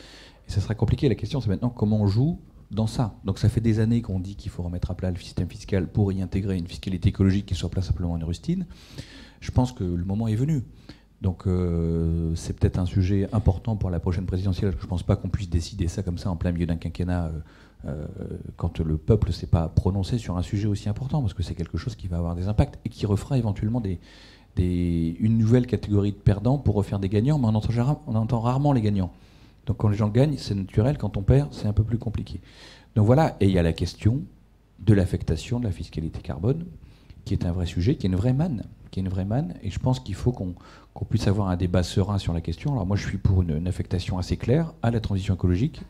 et ça sera compliqué. La question, c'est maintenant comment on joue dans ça. Donc ça fait des années qu'on dit qu'il faut remettre à plat le système fiscal pour y intégrer une fiscalité écologique qui soit pas simplement une rustine. Je pense que le moment est venu. Donc c'est peut-être un sujet important pour la prochaine présidentielle. Je ne pense pas qu'on puisse décider ça comme ça en plein milieu d'un quinquennat quand le peuple ne s'est pas prononcé sur un sujet aussi important, parce que c'est quelque chose qui va avoir des impacts et qui refera éventuellement une nouvelle catégorie de perdants pour refaire des gagnants, mais on entend rarement les gagnants. Donc quand les gens gagnent, c'est naturel, quand on perd, c'est un peu plus compliqué. Donc voilà, et il y a la question de l'affectation de la fiscalité carbone, qui est un vrai sujet, qui est une vraie manne, et je pense qu'il faut qu'on puisse avoir un débat serein sur la question. Alors moi je suis pour une affectation assez claire à la transition écologique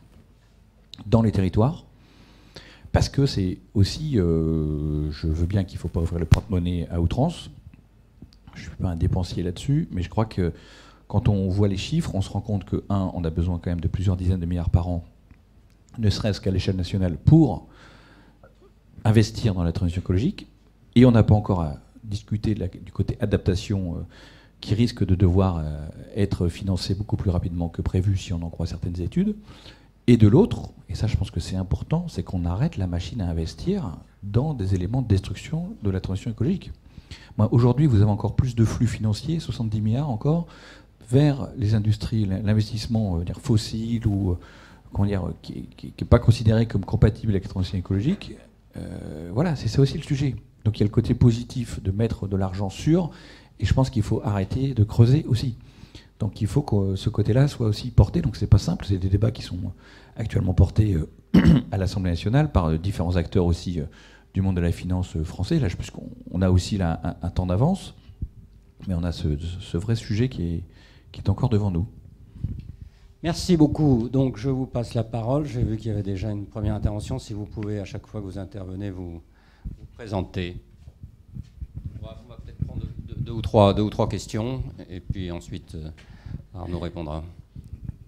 dans les territoires, parce que c'est aussi, je veux bien qu'il ne faut pas ouvrir le porte-monnaie à outrance, je ne suis pas un dépensier là-dessus, mais je crois que quand on voit les chiffres, on se rend compte que, on a besoin quand même de plusieurs dizaines de milliards par an, ne serait-ce qu'à l'échelle nationale, pour investir dans la transition écologique, et on n'a pas encore à discuter du côté adaptation qui risque de devoir être financé beaucoup plus rapidement que prévu si on en croit certaines études. Et de l'autre, et ça je pense que c'est important, c'est qu'on arrête la machine à investir dans des éléments de destruction de la transition écologique. Aujourd'hui, vous avez encore plus de flux financiers, 70 milliards encore, vers les industries, l'investissement fossile ou qui n'est pas considéré comme compatible avec la transition écologique. Voilà, c'est ça aussi le sujet. Donc il y a le côté positif de mettre de l'argent sur, et je pense qu'il faut arrêter de creuser aussi. Donc il faut que ce côté-là soit aussi porté. Donc c'est pas simple, c'est des débats qui sont actuellement portés à l'Assemblée nationale par différents acteurs aussi du monde de la finance français. Là, je pense qu'on a aussi là un temps d'avance, mais on a ce vrai sujet qui est encore devant nous. Merci beaucoup. Donc je vous passe la parole. J'ai vu qu'il y avait déjà une première intervention. Si vous pouvez, à chaque fois que vous intervenez, vous présenter. On va peut-être prendre deux ou trois questions, et puis ensuite Arnaud répondra.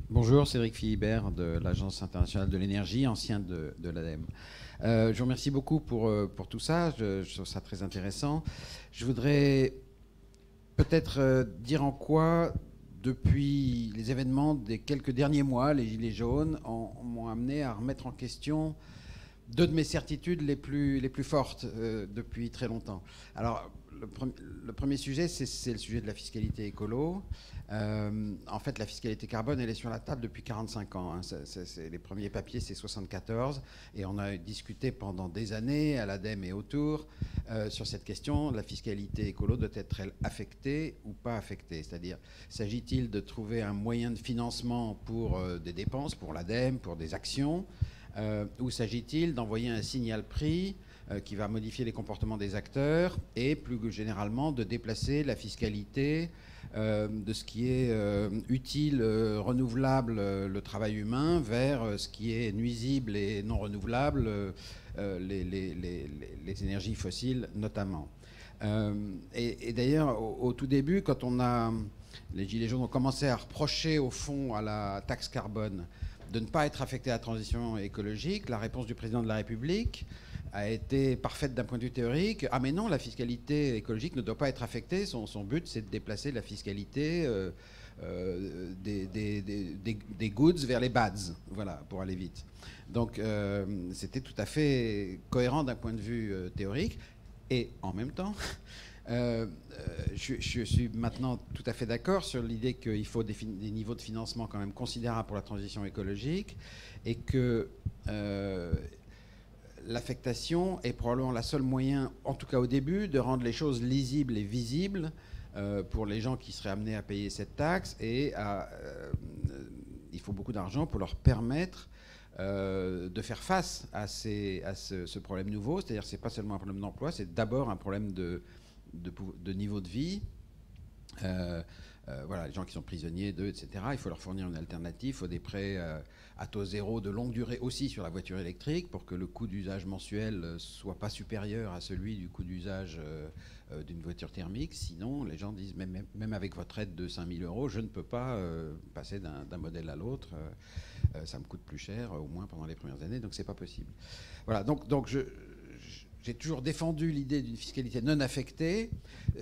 Bonjour, Cédric Philibert de l'Agence internationale de l'énergie, ancien de l'ADEME. Je vous remercie beaucoup pour tout ça, je trouve ça très intéressant. Je voudrais peut-être dire en quoi, depuis les événements des quelques derniers mois, les Gilets jaunes m'ont amené à remettre en question deux de mes certitudes les plus fortes depuis très longtemps. Alors, le premier sujet, c'est le sujet de la fiscalité écolo. En fait, la fiscalité carbone, elle est sur la table depuis 45 ans. Hein. Les premiers papiers, c'est 74. Et on a discuté pendant des années, à l'ADEME et autour, sur cette question. La fiscalité écolo doit être affectée ou pas affectée. C'est-à-dire, s'agit-il de trouver un moyen de financement pour des dépenses, pour l'ADEME, pour des actions, ou s'agit-il d'envoyer un signal prix qui va modifier les comportements des acteurs et plus généralement de déplacer la fiscalité de ce qui est utile, renouvelable, le travail humain, vers ce qui est nuisible et non renouvelable, les énergies fossiles notamment. Et d'ailleurs, au tout début, quand les Gilets jaunes ont commencé à reprocher au fond à la taxe carbone de ne pas être affecté à la transition écologique, la réponse du président de la République a été parfaite d'un point de vue théorique. Ah mais non, la fiscalité écologique ne doit pas être affectée. Son but, c'est de déplacer la fiscalité des goods vers les bads, voilà, pour aller vite. Donc c'était tout à fait cohérent d'un point de vue théorique. Et en même temps, je suis maintenant tout à fait d'accord sur l'idée qu'il faut des niveaux de financement quand même considérables pour la transition écologique et que l'affectation est probablement la seule moyen, en tout cas au début, de rendre les choses lisibles et visibles pour les gens qui seraient amenés à payer cette taxe. Et il faut beaucoup d'argent pour leur permettre de faire face à ce problème nouveau. C'est-à-dire que ce n'est pas seulement un problème d'emploi, c'est d'abord un problème de niveau de vie. Voilà, les gens qui sont prisonniers d'eux, etc. Il faut leur fournir une alternative. Il faut des prêts à taux zéro de longue durée aussi sur la voiture électrique pour que le coût d'usage mensuel soit pas supérieur à celui du coût d'usage d'une voiture thermique. Sinon, les gens disent, même avec votre aide de 5 000 €, je ne peux pas passer d'un modèle à l'autre. Ça me coûte plus cher, au moins pendant les premières années, donc c'est pas possible. Voilà, donc j'ai toujours défendu l'idée d'une fiscalité non affectée,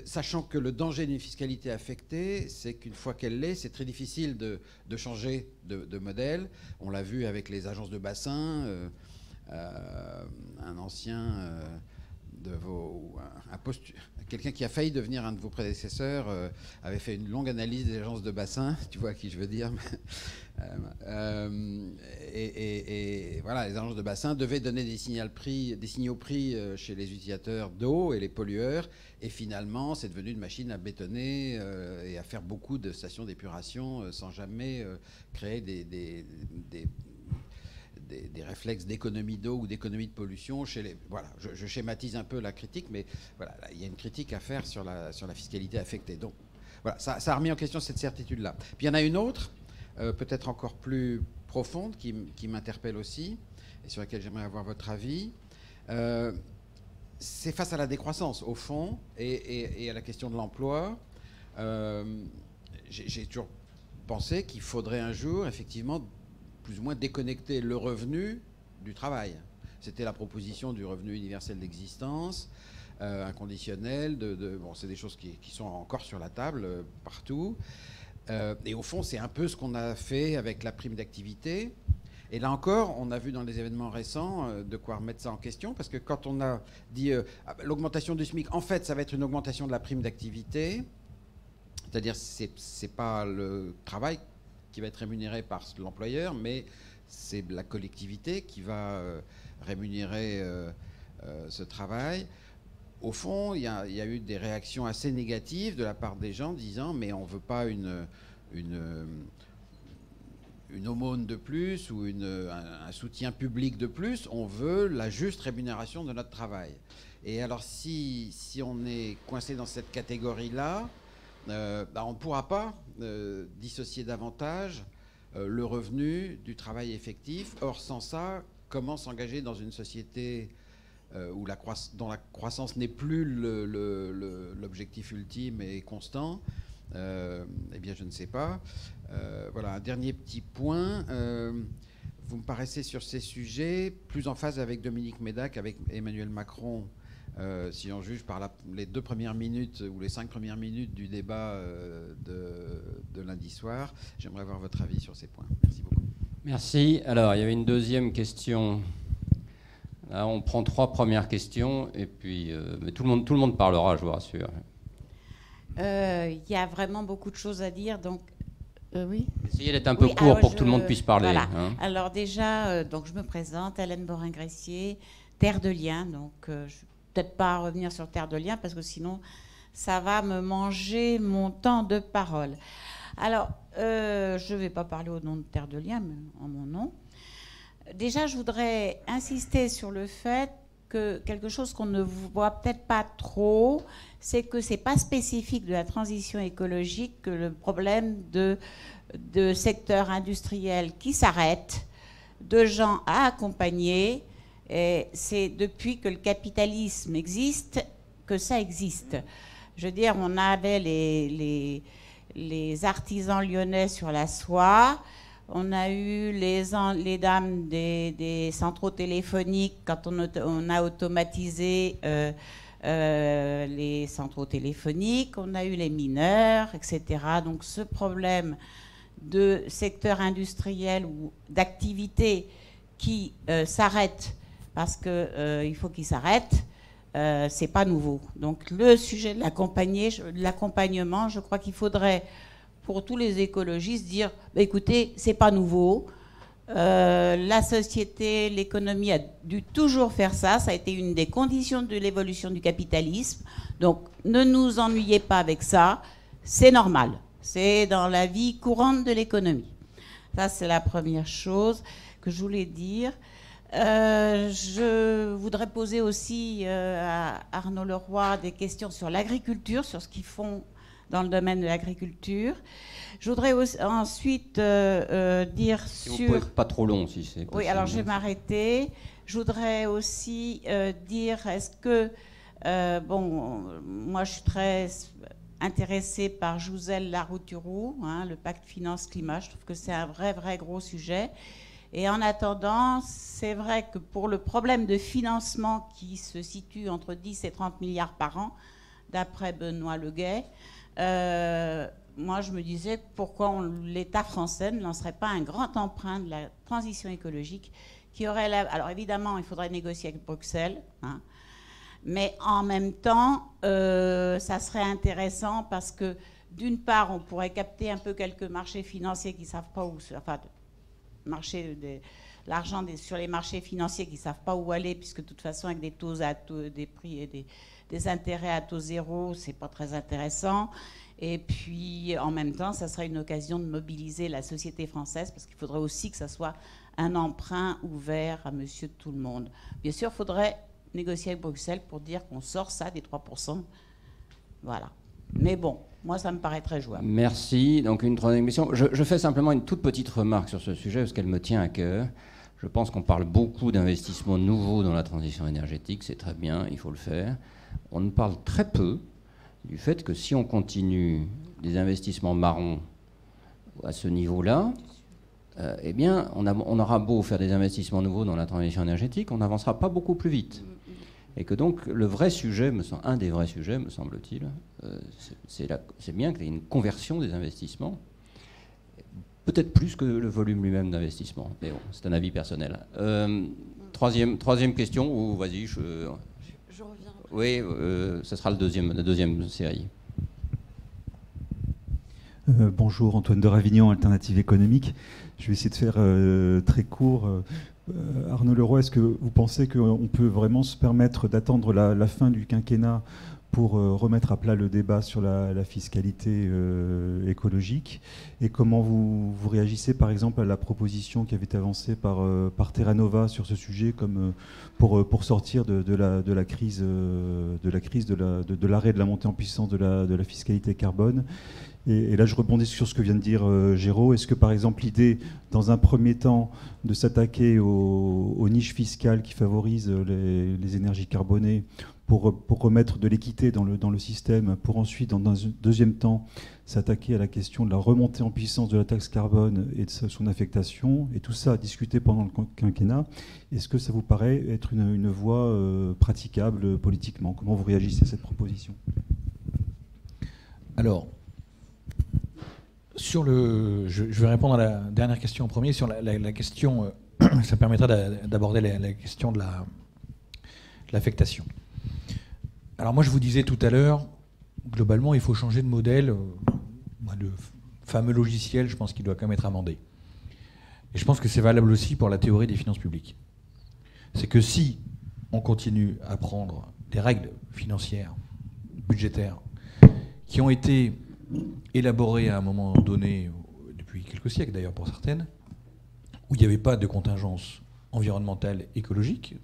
sachant que le danger d'une fiscalité affectée, c'est qu'une fois qu'elle l'est, c'est très difficile de changer de modèle. On l'a vu avec les agences de bassin. Un ancien quelqu'un qui a failli devenir un de vos prédécesseurs avait fait une longue analyse des agences de bassin. Tu vois à qui je veux dire. Et voilà, les agences de bassin devaient donner des signaux prix chez les utilisateurs d'eau et les pollueurs. Et finalement, c'est devenu une machine à bétonner et à faire beaucoup de stations d'épuration sans jamais créer des réflexes d'économie d'eau ou d'économie de pollution chez les... Voilà, je schématise un peu la critique, mais voilà, là, il y a une critique à faire sur la fiscalité affectée. Donc voilà, ça a remis en question cette certitude-là. Puis il y en a une autre, peut-être encore plus profonde, qui m'interpelle aussi, et sur laquelle j'aimerais avoir votre avis. C'est face à la décroissance, au fond, et à la question de l'emploi. J'ai toujours pensé qu'il faudrait un jour, effectivement, plus ou moins déconnecter le revenu du travail. C'était la proposition du revenu universel d'existence, inconditionnel. Bon, c'est des choses qui sont encore sur la table partout. Et au fond, c'est un peu ce qu'on a fait avec la prime d'activité. Et là encore, on a vu dans les événements récents de quoi remettre ça en question, parce que quand on a dit l'augmentation du SMIC, en fait, ça va être une augmentation de la prime d'activité, c'est-à-dire c'est pas le travail qui va être rémunéré par l'employeur, mais c'est la collectivité qui va rémunérer ce travail. Au fond, il y a eu des réactions assez négatives de la part des gens disant mais on ne veut pas une aumône de plus ou un soutien public de plus, on veut la juste rémunération de notre travail. Et alors si on est coincé dans cette catégorie-là, on ne pourra pas dissocier davantage le revenu du travail effectif. Or, sans ça, comment s'engager dans une société dont la croissance n'est plus l'objectif ultime et constant? Eh bien, je ne sais pas. Voilà, un dernier petit point. Vous me paraissez sur ces sujets plus en phase avec Dominique Médac, avec Emmanuel Macron Si on juge par les 2 premières minutes ou les 5 premières minutes du débat de lundi soir, j'aimerais avoir votre avis sur ces points. Merci beaucoup. Merci. Alors, il y avait une deuxième question. Là, on prend 3 premières questions et puis mais tout le monde parlera, je vous rassure. Il y a vraiment beaucoup de choses à dire, donc oui. Essayez d'être un peu court pour que tout le monde puisse parler. Voilà. Hein. Alors déjà, donc je me présente, Hélène Borin-Gressier, Terre de Liens. Donc je ne vais peut-être pas revenir sur Terre de Liens parce que sinon ça va me manger mon temps de parole. Alors je ne vais pas parler au nom de Terre de Liens, mais en mon nom. Déjà, je voudrais insister sur le fait que quelque chose qu'on ne voit peut-être pas trop, c'est que ce n'est pas spécifique de la transition écologique que le problème de secteurs industriels qui s'arrêtent, de gens à accompagner. Et c'est depuis que le capitalisme existe que ça existe. Je veux dire, on avait les artisans lyonnais sur la soie. On a eu les dames des centraux téléphoniques quand on a automatisé les centraux téléphoniques. On a eu les mineurs, etc. Donc ce problème de secteur industriel ou d'activité qui s'arrête parce qu'il faut qu'il s'arrête, c'est pas nouveau. Donc le sujet de l'accompagnement, je crois qu'il faudrait pour tous les écologistes dire bah, écoutez, c'est pas nouveau. La société, l'économie a dû toujours faire ça. Ça a été une des conditions de l'évolution du capitalisme. Donc ne nous ennuyez pas avec ça. C'est normal. C'est dans la vie courante de l'économie. Ça, c'est la première chose que je voulais dire. Je voudrais poser aussi à Arnaud Leroy des questions sur l'agriculture, sur ce qu'ils font dans le domaine de l'agriculture. Je voudrais ensuite dire si sur... vous pouvez être pas trop long, si c'est possible. Oui, alors je vais m'arrêter. Je voudrais aussi dire, est-ce que... bon, moi je suis très intéressée par Jouzel Larouturou, hein, le pacte finance-climat. Je trouve que c'est un vrai gros sujet. Et en attendant, c'est vrai que pour le problème de financement qui se situe entre 10 et 30 milliards par an, d'après Benoît Leguet, moi je me disais pourquoi l'État français ne lancerait pas un grand emprunt de la transition écologique qui aurait... Alors évidemment, il faudrait négocier avec Bruxelles, hein, mais en même temps, ça serait intéressant parce que d'une part, on pourrait capter un peu quelques marchés financiers qui ne savent pas où... Enfin, l'argent sur les marchés financiers qui ne savent pas où aller, puisque de toute façon, avec des taux des prix et des intérêts à taux zéro, ce n'est pas très intéressant. Et puis, en même temps, ça serait une occasion de mobiliser la société française, parce qu'il faudrait aussi que ça soit un emprunt ouvert à monsieur tout le monde. Bien sûr, il faudrait négocier avec Bruxelles pour dire qu'on sort ça des 3%. Voilà. Mais bon, moi, ça me paraît très jouable. Merci. Donc, une troisième question. Je fais simplement une toute petite remarque sur ce sujet, parce qu'elle me tient à cœur. Je pense qu'on parle beaucoup d'investissements nouveaux dans la transition énergétique. C'est très bien, il faut le faire. On parle très peu du fait que si on continue des investissements marrons à ce niveau-là, eh bien, on aura beau faire des investissements nouveaux dans la transition énergétique, on n'avancera pas beaucoup plus vite. Et que donc, le vrai sujet, un des vrais sujets, me semble-t-il, c'est bien qu'il y ait une conversion des investissements, peut-être plus que le volume lui-même d'investissement. Mais bon, c'est un avis personnel. Troisième question, ou vas-y, je reviens. Oui, ce sera la deuxième série. Bonjour, Antoine de Ravignon, Alternative économique. Je vais essayer de faire très court. Arnaud Leroy, est-ce que vous pensez qu'on peut vraiment se permettre d'attendre la fin du quinquennat pour remettre à plat le débat sur la fiscalité écologique? Et comment vous réagissez par exemple à la proposition qui avait été avancée par Terra Nova sur ce sujet, comme pour sortir de la crise de l'arrêt de la montée en puissance de la fiscalité carbone? Et là, je rebondis sur ce que vient de dire Géraud. Est-ce que, par exemple, l'idée, dans un premier temps, de s'attaquer aux niches fiscales qui favorisent les énergies carbonées pour remettre de l'équité dans le système, pour ensuite, dans un deuxième temps, s'attaquer à la question de la remontée en puissance de la taxe carbone et de son affectation, et tout ça discuté pendant le quinquennat. Est-ce que ça vous paraît être une voie praticable politiquement? Comment vous réagissez à cette proposition? Alors, je vais répondre à la dernière question en premier. Sur la question, ça permettra d'aborder la question de l'affectation. Alors moi, je vous disais tout à l'heure, globalement, il faut changer de modèle. Le fameux logiciel, je pense qu'il doit quand même être amendé. Et je pense que c'est valable aussi pour la théorie des finances publiques. C'est que si on continue à prendre des règles financières, budgétaires, qui ont été élaborées à un moment donné, depuis quelques siècles d'ailleurs pour certaines, où il n'y avait pas de contingence environnementale, écologique,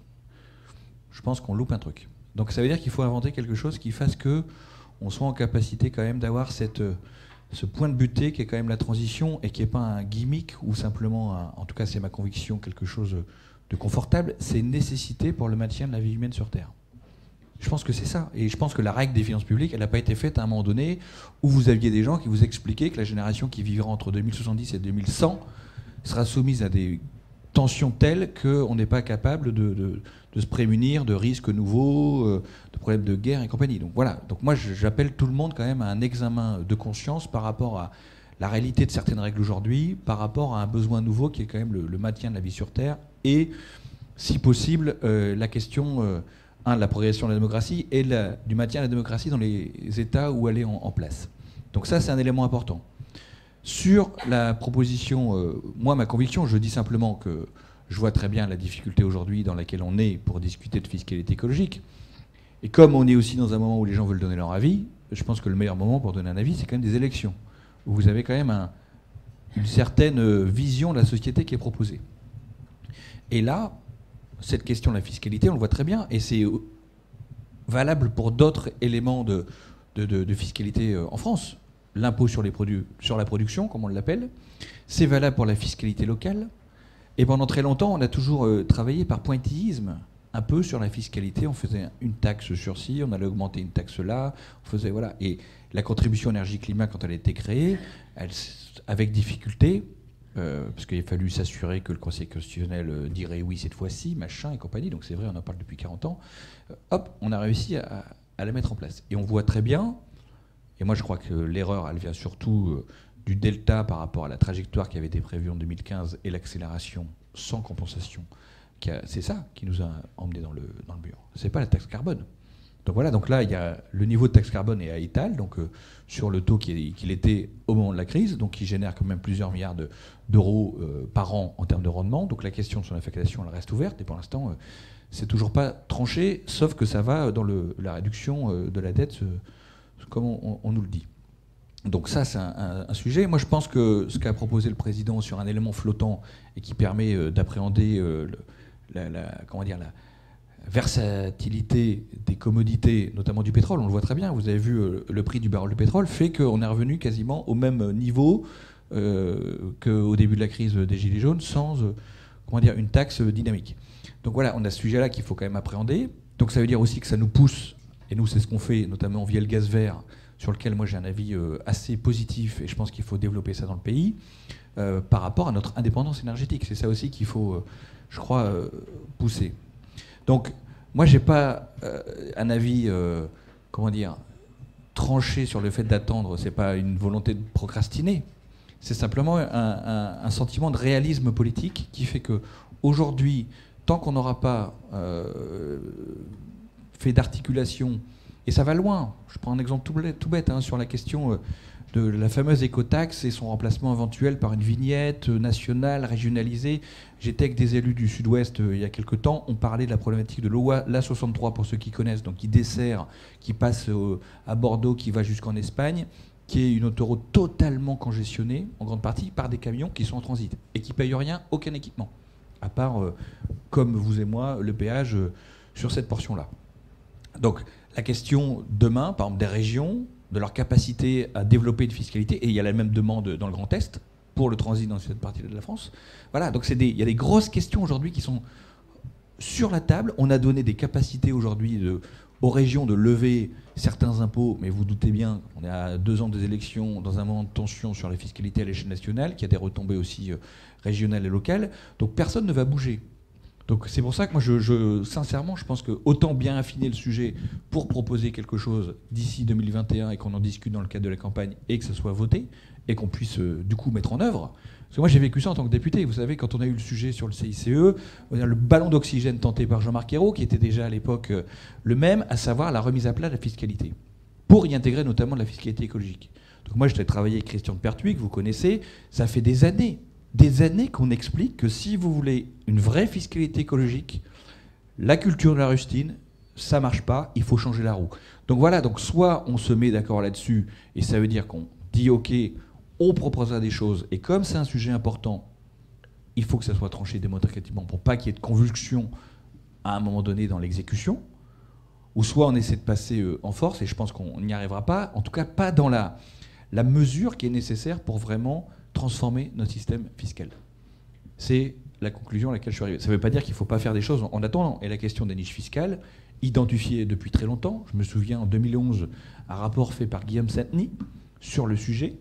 je pense qu'on loupe un truc. Donc ça veut dire qu'il faut inventer quelque chose qui fasse qu'on soit en capacité quand même d'avoir ce point de butée qui est quand même la transition et qui n'est pas un gimmick ou simplement, en tout cas c'est ma conviction, quelque chose de confortable. C'est une nécessité pour le maintien de la vie humaine sur Terre. Je pense que c'est ça. Et je pense que la règle des finances publiques, elle n'a pas été faite à un moment donné où vous aviez des gens qui vous expliquaient que la génération qui vivra entre 2070 et 2100 sera soumise à des tensions telles qu'on n'est pas capable de se prémunir de risques nouveaux, de problèmes de guerre et compagnie. Donc voilà. Donc moi, j'appelle tout le monde quand même à un examen de conscience par rapport à la réalité de certaines règles aujourd'hui, par rapport à un besoin nouveau qui est quand même le maintien de la vie sur Terre et, si possible, la question... de la progression de la démocratie et du maintien de la démocratie dans les États où elle est en place. Donc ça, c'est un élément important. Sur la proposition, moi, ma conviction, je dis simplement que je vois très bien la difficulté aujourd'hui dans laquelle on est pour discuter de fiscalité écologique. Et comme on est aussi dans un moment où les gens veulent donner leur avis, je pense que le meilleur moment pour donner un avis, c'est quand même des élections, où vous avez quand même une certaine vision de la société qui est proposée. Et là, cette question de la fiscalité, on le voit très bien, et c'est valable pour d'autres éléments de fiscalité en France. L'impôt sur la production, comme on l'appelle, c'est valable pour la fiscalité locale. Et pendant très longtemps, on a toujours travaillé par pointillisme, un peu sur la fiscalité. On faisait une taxe sur ci, on allait augmenter une taxe là, on faisait voilà. Et la contribution énergie-climat, quand elle a été créée, avec difficulté, parce qu'il a fallu s'assurer que le Conseil constitutionnel dirait oui cette fois-ci, machin et compagnie, donc c'est vrai, on en parle depuis 40 ans, hop, on a réussi à la mettre en place. Et on voit très bien, et moi je crois que l'erreur, elle vient surtout du delta par rapport à la trajectoire qui avait été prévue en 2015 et l'accélération sans compensation. C'est ça qui nous a emmenés dans le mur. C'est pas la taxe carbone. Donc voilà, donc là, il y a le niveau de taxe carbone est à étal, donc sur le taux qu'il était au moment de la crise, donc qui génère quand même plusieurs milliards d'euros par an en termes de rendement. Donc la question de son affectation, elle reste ouverte, et pour l'instant, c'est toujours pas tranché, sauf que ça va dans la réduction de la dette, comme on nous le dit. Donc ça, c'est un sujet. Moi, je pense que ce qu'a proposé le président sur un élément flottant et qui permet d'appréhender la versatilité des commodités, notamment du pétrole, on le voit très bien, vous avez vu le prix du baril de pétrole, fait qu'on est revenu quasiment au même niveau qu'au début de la crise des Gilets jaunes, sans une taxe dynamique. Donc voilà, on a ce sujet-là qu'il faut quand même appréhender. Donc ça veut dire aussi que ça nous pousse, et nous c'est ce qu'on fait, notamment via le gaz vert, sur lequel moi j'ai un avis assez positif, et je pense qu'il faut développer ça dans le pays, par rapport à notre indépendance énergétique. C'est ça aussi qu'il faut, je crois, pousser. Donc, moi, je n'ai pas un avis, tranché sur le fait d'attendre. Ce n'est pas une volonté de procrastiner. C'est simplement un sentiment de réalisme politique qui fait qu'aujourd'hui, tant qu'on n'aura pas fait d'articulation, et ça va loin, je prends un exemple tout bête sur la question de la fameuse écotaxe et son remplacement éventuel par une vignette nationale, régionalisée. J'étais avec des élus du Sud-Ouest il y a quelques temps. On parlait de la problématique de l'A63, pour ceux qui connaissent, donc qui dessert, qui passe à Bordeaux, qui va jusqu'en Espagne, qui est une autoroute totalement congestionnée, en grande partie, par des camions qui sont en transit et qui ne payent rien, aucun équipement, à part, comme vous et moi, le péage sur cette portion-là. Donc, la question demain, par exemple, des régions, de leur capacité à développer une fiscalité, et il y a la même demande dans le Grand Est pour le transit dans cette partie-là de la France. Voilà, donc il y a des grosses questions aujourd'hui qui sont sur la table. On a donné des capacités aujourd'hui aux régions de lever certains impôts, mais vous doutez bien, on est à 2 ans des élections, dans un moment de tension sur la fiscalité à l'échelle nationale, qui a des retombées aussi régionales et locales, donc personne ne va bouger. Donc c'est pour ça que moi, sincèrement, je pense que autant bien affiner le sujet pour proposer quelque chose d'ici 2021 et qu'on en discute dans le cadre de la campagne et que ce soit voté et qu'on puisse du coup mettre en œuvre. Parce que moi j'ai vécu ça en tant que député. Vous savez, quand on a eu le sujet sur le CICE, le ballon d'oxygène tenté par Jean-Marc Ayrault, qui était déjà à l'époque le même, à savoir la remise à plat de la fiscalité, pour y intégrer notamment de la fiscalité écologique. Donc moi j'ai travaillé avec Christian de Pertuis, que vous connaissez, ça fait des années qu'on explique que si vous voulez une vraie fiscalité écologique, la culture de la rustine, ça marche pas, il faut changer la roue. Donc voilà, donc soit on se met d'accord là-dessus, et ça veut dire qu'on dit ok, on proposera des choses, et comme c'est un sujet important, il faut que ça soit tranché démocratiquement pour pas qu'il y ait de convulsion à un moment donné dans l'exécution, ou soit on essaie de passer en force, et je pense qu'on n'y arrivera pas, en tout cas pas dans la mesure qui est nécessaire pour vraiment transformer notre système fiscal. C'est la conclusion à laquelle je suis arrivé. Ça ne veut pas dire qu'il ne faut pas faire des choses en attendant. Et la question des niches fiscales, identifiée depuis très longtemps, je me souviens en 2011, un rapport fait par Guillaume Sainteny sur le sujet.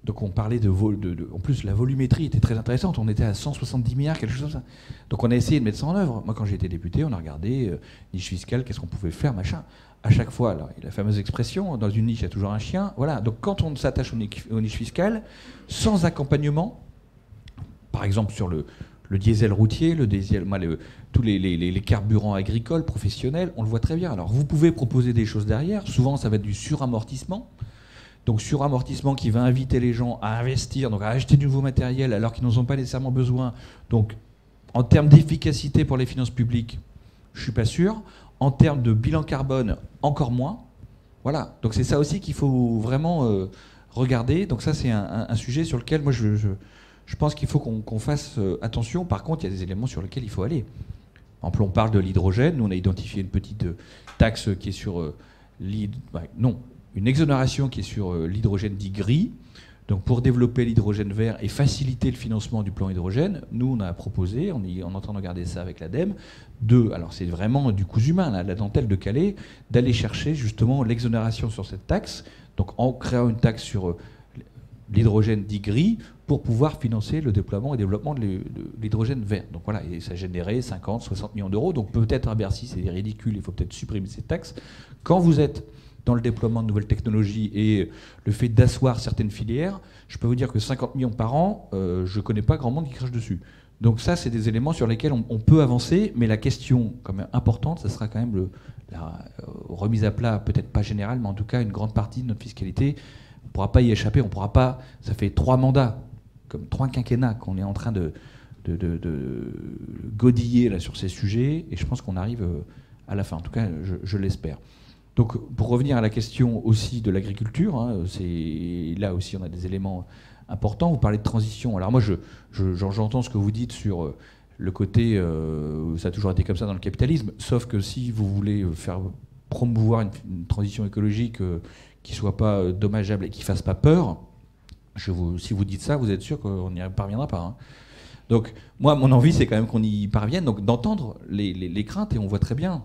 Donc on parlait en plus, la volumétrie était très intéressante. On était à 170 milliards, quelque chose comme ça. Donc on a essayé de mettre ça en œuvre. Moi, quand j'ai été député, on a regardé niche fiscale, qu'est-ce qu'on pouvait faire, machin. À chaque fois, alors, la fameuse expression, dans une niche, il y a toujours un chien. Voilà. Donc quand on s'attache aux niches fiscales, sans accompagnement, par exemple sur le diesel routier, tous les carburants agricoles, professionnels, on le voit très bien. Alors vous pouvez proposer des choses derrière. Souvent, ça va être du suramortissement. Donc suramortissement qui va inviter les gens à investir, donc à acheter du nouveau matériel alors qu'ils n'en ont pas nécessairement besoin. Donc en termes d'efficacité pour les finances publiques, je ne suis pas sûr. En termes de bilan carbone, encore moins. Voilà. Donc c'est ça aussi qu'il faut vraiment regarder. Donc ça c'est un sujet sur lequel moi je pense qu'il faut qu'on fasse attention. Par contre, il y a des éléments sur lesquels il faut aller. Par exemple, on parle de l'hydrogène. Nous on a identifié une petite taxe qui est sur une exonération qui est sur l'hydrogène dit gris. Donc pour développer l'hydrogène vert et faciliter le financement du plan hydrogène, nous on a proposé, on est en train de regarder ça avec l'ADEME, alors c'est vraiment du cousu humain, la dentelle de Calais, d'aller chercher justement l'exonération sur cette taxe, donc en créant une taxe sur l'hydrogène dit gris pour pouvoir financer le déploiement et développement de l'hydrogène vert. Donc voilà, et ça générait 50, 60 millions d'euros. Donc peut-être à Bercy c'est ridicule, il faut peut-être supprimer cette taxe. Quand vous êtes dans le déploiement de nouvelles technologies et le fait d'asseoir certaines filières, je peux vous dire que 50 millions par an, je ne connais pas grand monde qui crache dessus. Donc ça, c'est des éléments sur lesquels on peut avancer, mais la question quand même importante, ça sera quand même la remise à plat, peut-être pas générale, mais en tout cas une grande partie de notre fiscalité. On ne pourra pas y échapper, on ne pourra pas... Ça fait 3 mandats, comme 3 quinquennats qu'on est en train de godiller là, sur ces sujets, et je pense qu'on arrive à la fin. En tout cas, je l'espère. Donc, pour revenir à la question aussi de l'agriculture, là aussi on a des éléments importants. Vous parlez de transition. Alors moi, j'entends ce que vous dites sur le côté, ça a toujours été comme ça dans le capitalisme, sauf que si vous voulez faire promouvoir une transition écologique qui ne soit pas dommageable et qui ne fasse pas peur, si vous dites ça, vous êtes sûr qu'on n'y parviendra pas. Hein. Donc, moi, mon envie, c'est quand même qu'on y parvienne, donc d'entendre les craintes, et on voit très bien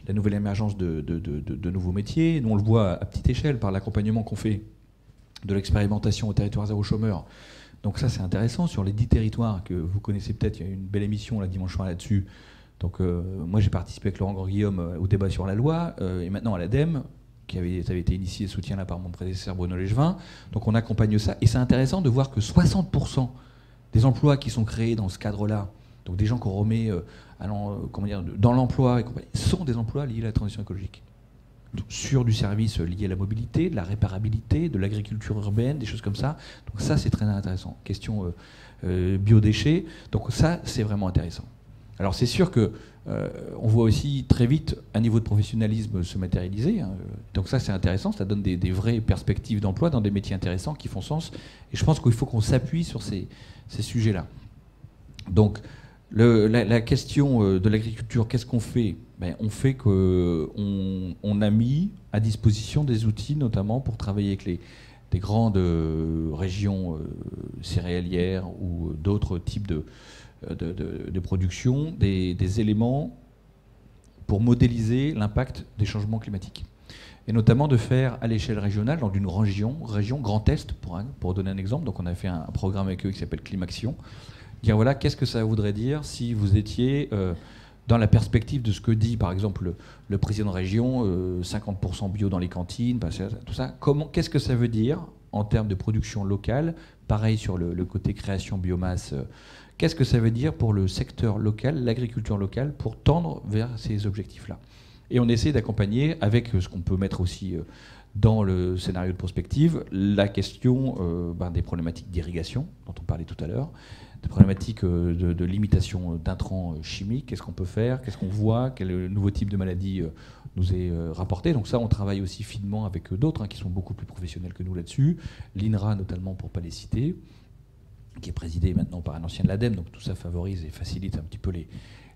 la nouvelle émergence de nouveaux métiers. Nous, on le voit à petite échelle par l'accompagnement qu'on fait de l'expérimentation au territoire zéro chômeur. Donc ça, c'est intéressant. Sur les 10 territoires que vous connaissez peut-être, il y a une belle émission la dimanche soir là-dessus. Donc moi, j'ai participé avec Laurent Grand-Guillaume au débat sur la ça et maintenant à l'ADEME, ça avait été initié et soutien là par mon prédécesseur Bruno Légevin. Donc on accompagne ça. Et c'est intéressant de voir que 60% des emplois qui sont créés dans ce cadre-là, donc des gens qu'on remet dans l'emploi, sont des emplois liés à la transition écologique. Donc, sur du service lié à la mobilité, de la réparabilité, de l'agriculture urbaine, des choses comme ça. Donc ça, c'est très intéressant. Question biodéchets. Donc ça, c'est vraiment intéressant. Alors c'est sûr que on voit aussi très vite un niveau de professionnalisme se matérialiser. Hein. Donc ça, c'est intéressant. Ça donne des vraies perspectives d'emploi dans des métiers intéressants qui font sens. Et je pense qu'il faut qu'on s'appuie sur ces sujets-là. Donc la question de l'agriculture, qu'est-ce qu'on fait ? On fait qu'on a mis à disposition des outils, notamment pour travailler avec des grandes régions céréalières ou d'autres types de production, des éléments pour modéliser l'impact des changements climatiques. Et notamment de faire à l'échelle régionale, dans une région Grand Est, pour donner un exemple. Donc on a fait un programme avec eux qui s'appelle Climaction. Dire voilà, qu'est-ce que ça voudrait dire si vous étiez dans la perspective de ce que dit par exemple le président de région, 50% bio dans les cantines, tout ça. Qu'est-ce que ça veut dire en termes de production locale? Pareil sur le côté création biomasse. Qu'est-ce que ça veut dire pour le secteur local, l'agriculture locale, pour tendre vers ces objectifs-là? Et on essaie d'accompagner, avec ce qu'on peut mettre aussi dans le scénario de prospective, la question des problématiques d'irrigation, dont on parlait tout à l'heure, des problématiques de limitation d'intrants chimiques, qu'est-ce qu'on peut faire, qu'est-ce qu'on voit, quel nouveau type de maladie nous est rapporté. Donc ça, on travaille aussi finement avec d'autres qui sont beaucoup plus professionnels que nous là-dessus, l'INRA notamment, pour ne pas les citer, qui est présidé maintenant par un ancien de l'ADEME, donc tout ça favorise et facilite un petit peu les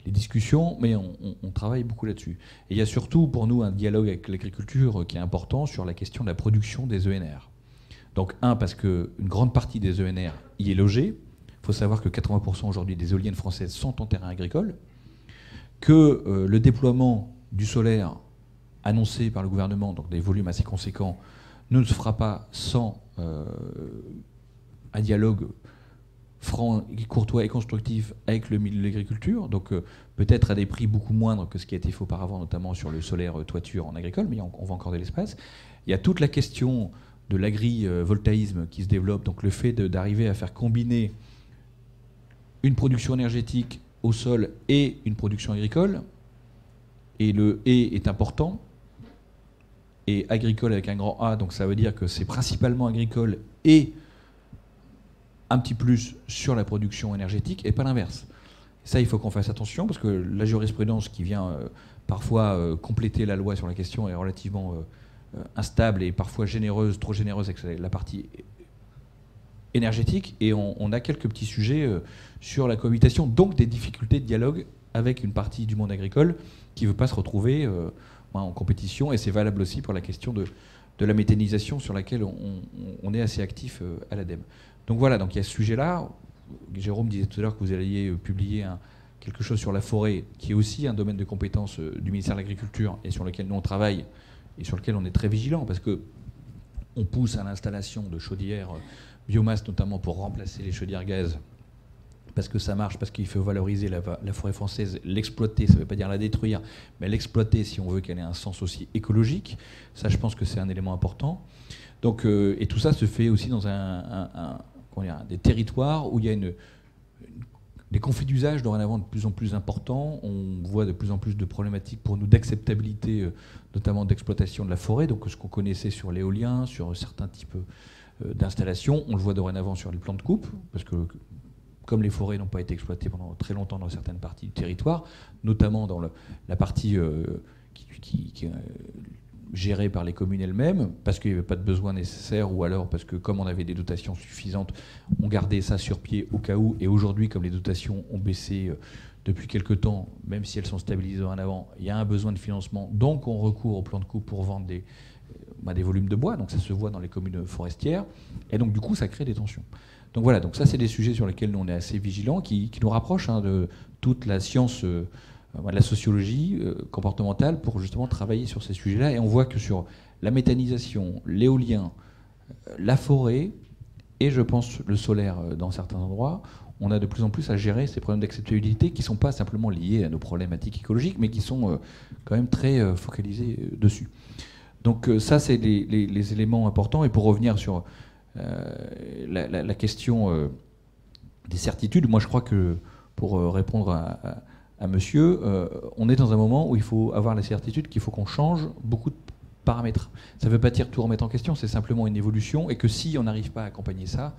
discussions, mais on travaille beaucoup là-dessus. Et il y a surtout pour nous un dialogue avec l'agriculture qui est important sur la question de la production des ENR. Donc parce qu'une grande partie des ENR y est logée. Il faut savoir que 80% aujourd'hui des éoliennes françaises sont en terrain agricole, que le déploiement du solaire annoncé par le gouvernement, donc des volumes assez conséquents, ne se fera pas sans un dialogue franc, courtois et constructif avec le milieu de l'agriculture, donc peut-être à des prix beaucoup moindres que ce qui a été fait auparavant, notamment sur le solaire toiture en agricole, mais on va encore de l'espace. Il y a toute la question de l'agrivoltaïsme qui se développe, donc le fait d'arriver à faire combiner une production énergétique au sol et une production agricole, et le « et » est important, et agricole avec un grand A, donc ça veut dire que c'est principalement agricole et un petit plus sur la production énergétique et pas l'inverse. Ça, il faut qu'on fasse attention parce que la jurisprudence qui vient parfois compléter la loi sur la question est relativement instable et parfois généreuse, trop généreuse avec la partie énergétique. Et on a quelques petits sujets sur la cohabitation, donc des difficultés de dialogue avec une partie du monde agricole qui ne veut pas se retrouver en compétition. Et c'est valable aussi pour la question de la méthanisation sur laquelle on est assez actif à l'ADEME. Donc voilà, donc il y a ce sujet-là. Jérôme disait tout à l'heure que vous alliez publier quelque chose sur la forêt, qui est aussi un domaine de compétence du ministère de l'Agriculture et sur lequel nous on travaille et sur lequel on est très vigilant parce que on pousse à l'installation de chaudières biomasse, notamment pour remplacer les chaudières gaz, parce que ça marche, parce qu'il faut valoriser la forêt française, l'exploiter, ça ne veut pas dire la détruire, mais l'exploiter si on veut qu'elle ait un sens aussi écologique. Ça, je pense que c'est un élément important. Donc, et tout ça se fait aussi dans des territoires où il y a des conflits d'usage dorénavant de plus en plus importants. On voit de plus en plus de problématiques pour nous d'acceptabilité, notamment d'exploitation de la forêt. Donc ce qu'on connaissait sur l'éolien, sur certains types d'installations, on le voit dorénavant sur les plans de coupe, parce que comme les forêts n'ont pas été exploitées pendant très longtemps dans certaines parties du territoire, notamment dans la partie qui gérée par les communes elles-mêmes, parce qu'il n'y avait pas de besoin nécessaire, ou alors parce que comme on avait des dotations suffisantes, on gardait ça sur pied au cas où. Et aujourd'hui, comme les dotations ont baissé depuis quelque temps, même si elles sont stabilisées en avant, il y a un besoin de financement. Donc on recourt au plan de coupe pour vendre des volumes de bois. Donc ça se voit dans les communes forestières. Et donc du coup, ça crée des tensions. Donc voilà, donc ça c'est des sujets sur lesquels nous on est assez vigilants, qui nous rapprochent de toute la science de la sociologie comportementale pour justement travailler sur ces sujets-là. Et on voit que sur la méthanisation, l'éolien, la forêt et je pense le solaire dans certains endroits, on a de plus en plus à gérer ces problèmes d'acceptabilité qui ne sont pas simplement liés à nos problématiques écologiques, mais qui sont quand même très focalisés dessus. Donc ça c'est les éléments importants. Et pour revenir sur la question des certitudes, moi je crois que pour répondre à monsieur, on est dans un moment où il faut avoir la certitude qu'il faut qu'on change beaucoup de paramètres. Ça ne veut pas dire tout remettre en question, c'est simplement une évolution, et que si on n'arrive pas à accompagner ça,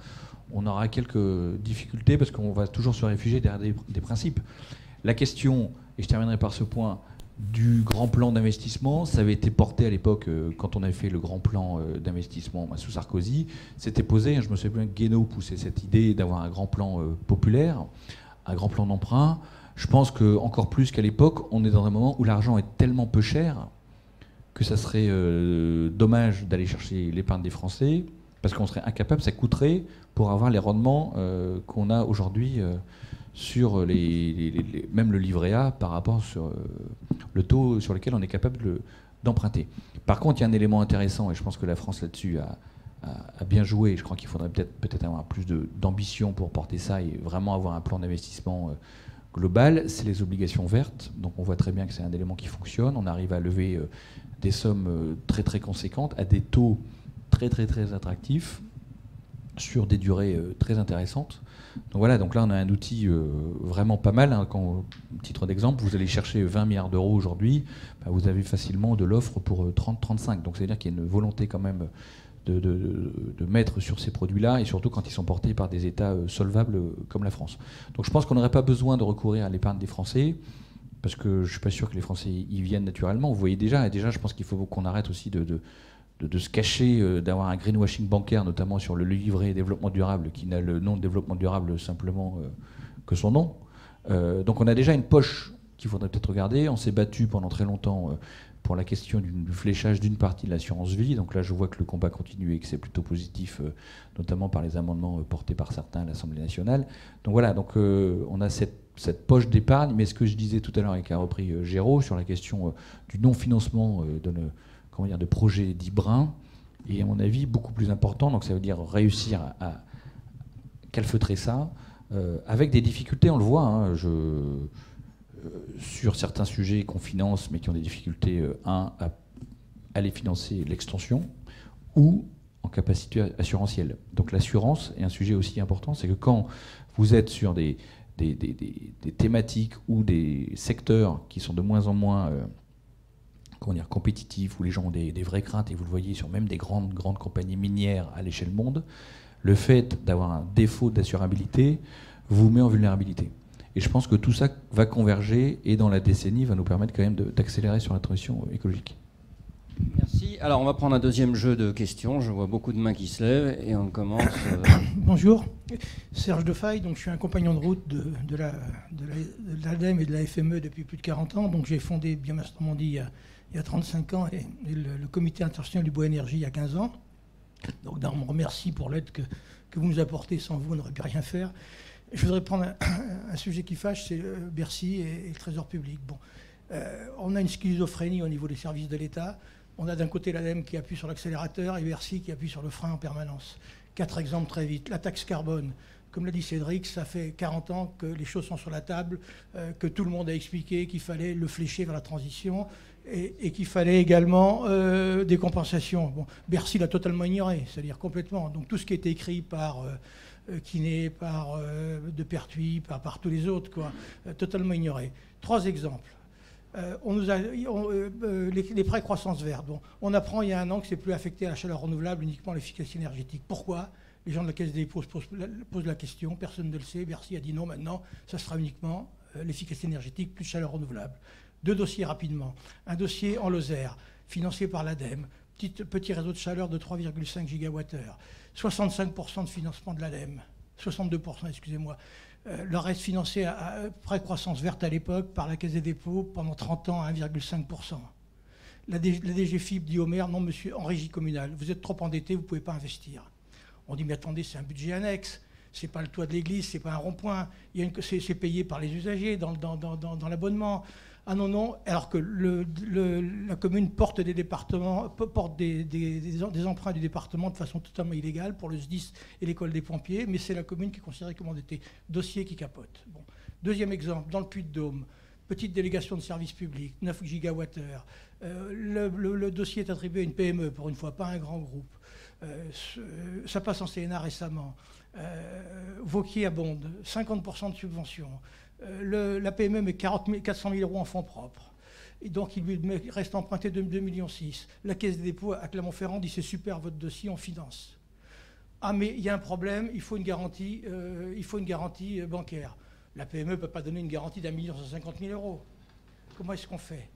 on aura quelques difficultés parce qu'on va toujours se réfugier derrière des principes. La question, et je terminerai par ce point, du grand plan d'investissement, ça avait été porté à l'époque, quand on avait fait le grand plan d'investissement sous Sarkozy, c'était posé, je me souviens que Guénaud poussait cette idée d'avoir un grand plan populaire, un grand plan d'emprunt. Je pense qu'encore plus qu'à l'époque, on est dans un moment où l'argent est tellement peu cher que ça serait dommage d'aller chercher l'épargne des Français, parce qu'on serait incapable, ça coûterait pour avoir les rendements qu'on a aujourd'hui sur même le livret A par rapport sur le taux sur lequel on est capable d'emprunter. Par contre, il y a un élément intéressant, et je pense que la France là-dessus a bien joué. Je crois qu'il faudrait peut-être avoir plus d'ambition pour porter ça et vraiment avoir un plan d'investissement global. C'est les obligations vertes. Donc on voit très bien que c'est un élément qui fonctionne. On arrive à lever des sommes très très conséquentes à des taux très très très attractifs sur des durées très intéressantes. Donc voilà, donc là on a un outil vraiment pas mal. Hein. Quand, titre d'exemple, vous allez chercher 20 milliards d'euros aujourd'hui, bah, vous avez facilement de l'offre pour 30-35. Donc c'est-à-dire qu'il y a une volonté quand même de mettre sur ces produits-là, et surtout quand ils sont portés par des États solvables comme la France. Donc je pense qu'on n'aurait pas besoin de recourir à l'épargne des Français, parce que je ne suis pas sûr que les Français y viennent naturellement. Vous voyez déjà, je pense qu'il faut qu'on arrête aussi de se cacher, d'avoir un greenwashing bancaire, notamment sur le livret développement durable, qui n'a le nom de développement durable simplement que son nom. Donc on a déjà une poche qu'il faudrait peut-être regarder. On s'est battu pendant très longtemps pour la question du fléchage d'une partie de l'assurance vie. Donc là, je vois que le combat continue et que c'est plutôt positif, notamment par les amendements portés par certains à l'Assemblée nationale. Donc voilà, donc, on a cette poche d'épargne. Mais ce que je disais tout à l'heure et qu'a repris Géraud sur la question du non-financement de projets dits bruns est, à mon avis, beaucoup plus important. Donc ça veut dire réussir à calfeutrer ça, avec des difficultés, on le voit. Hein, sur certains sujets qu'on finance, mais qui ont des difficultés, à aller financer l'extension, ou en capacité assurantielle. Donc l'assurance est un sujet aussi important, c'est que quand vous êtes sur des thématiques ou des secteurs qui sont de moins en moins compétitifs, où les gens ont des vraies craintes, et vous le voyez sur même des grandes compagnies minières à l'échelle monde, le fait d'avoir un défaut d'assurabilité vous met en vulnérabilité. Et je pense que tout ça va converger et dans la décennie va nous permettre quand même d'accélérer sur la transition écologique. Merci. Alors on va prendre un deuxième jeu de questions. Je vois beaucoup de mains qui se lèvent et on commence. Bonjour, Serge Defaille. Donc je suis un compagnon de route de l'ADEME et de la FME depuis plus de 40 ans. Donc j'ai fondé Biomasse Normandie il y a 35 ans et le comité international du bois énergie il y a 15 ans. Donc on me remercie pour l'aide que vous nous apportez. Sans vous, on n'aurait pu rien faire. Je voudrais prendre un sujet qui fâche, c'est Bercy et le Trésor public. Bon, on a une schizophrénie au niveau des services de l'État. On a d'un côté l'ADEME qui appuie sur l'accélérateur et Bercy qui appuie sur le frein en permanence. 4 exemples très vite. La taxe carbone. Comme l'a dit Cédric, ça fait 40 ans que les choses sont sur la table, que tout le monde a expliqué qu'il fallait le flécher vers la transition et qu'il fallait également des compensations. Bon, Bercy l'a totalement ignoré, c'est-à-dire complètement. Donc tout ce qui était écrit par Quinet, par De Pertuis, par tous les autres, quoi, totalement ignoré. 3 exemples. Les prêts croissance verte. Bon, on apprend il y a 1 an que c'est plus affecté à la chaleur renouvelable, uniquement à l'efficacité énergétique. Pourquoi ? Les gens de la Caisse des dépôts posent la question, personne ne le sait. Bercy a dit non, maintenant, ça sera uniquement l'efficacité énergétique plus chaleur renouvelable. 2 dossiers rapidement. Un dossier en Lozère, financé par l'ADEME, petit réseau de chaleur de 3,5 gigawattheures. 65% de financement de l'ADEME, 62%, excusez-moi. Le reste financé à prêt croissance verte à l'époque par la Caisse des dépôts pendant 30 ans à 1,5%. La DGFiP dit au maire, non monsieur, en régie communale, vous êtes trop endetté, vous ne pouvez pas investir. On dit, mais attendez, c'est un budget annexe, c'est pas le toit de l'église, c'est pas un rond-point, c'est payé par les usagers dans l'abonnement. Ah non, alors que la commune porte des emprunts du département de façon totalement illégale pour le SDIS et l'école des pompiers, mais c'est la commune qui est considérée comme endettée. Dossier qui capote. Bon. Deuxième exemple, dans le Puy-de-Dôme, petite délégation de services publics, 9 gigawattheures. Le dossier est attribué à une PME, pour une fois, pas à un grand groupe. Ça passe en CNA récemment. Vauquier abonde, 50% de subvention. La PME met 400 000 euros en fonds propres. Et donc, il lui reste emprunté 2,6 millions. La Caisse des dépôts à Clermont-Ferrand dit, c'est super votre dossier, on finance. Ah, mais il y a un problème, il faut une garantie bancaire. La PME ne peut pas donner une garantie d'1,150 000 euros. Comment est-ce qu'on fait ?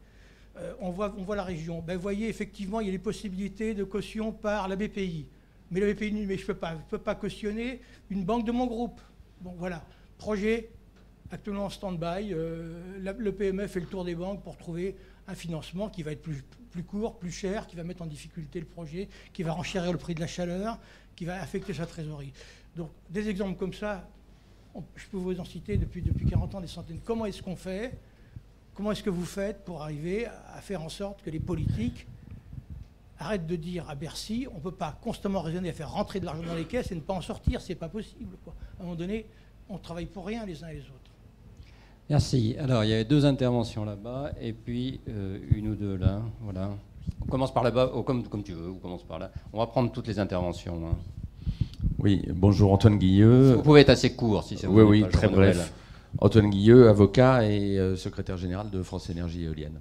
On voit la région. Ben, vous voyez, effectivement, il y a les possibilités de caution par la BPI. Mais la BPI, mais je ne peux pas cautionner une banque de mon groupe. Bon, voilà. Projet actuellement en stand-by. Le PME fait le tour des banques pour trouver un financement qui va être plus court, plus cher, qui va mettre en difficulté le projet, qui va renchérir le prix de la chaleur, qui va affecter sa trésorerie. Donc, des exemples comme ça, Je peux vous en citer depuis 40 ans des centaines. Comment est-ce qu'on fait? Comment est-ce que vous faites pour arriver à faire en sorte que les politiques arrêtent de dire à Bercy, on ne peut pas constamment raisonner à faire rentrer de l'argent dans les caisses et ne pas en sortir, c'est pas possible, quoi. À un moment donné, on travaille pour rien les uns et les autres. Merci. Alors, il y avait 2 interventions là-bas, et puis une ou deux là. Voilà. On commence par là-bas, comme tu veux, on commence par là. On va prendre toutes les interventions. Hein. Oui, bonjour Antoine Guilleux. Vous pouvez être assez court, si ça vous Oui, pas, très bref. Antoine Guilleux, avocat et secrétaire général de France Énergie Éolienne.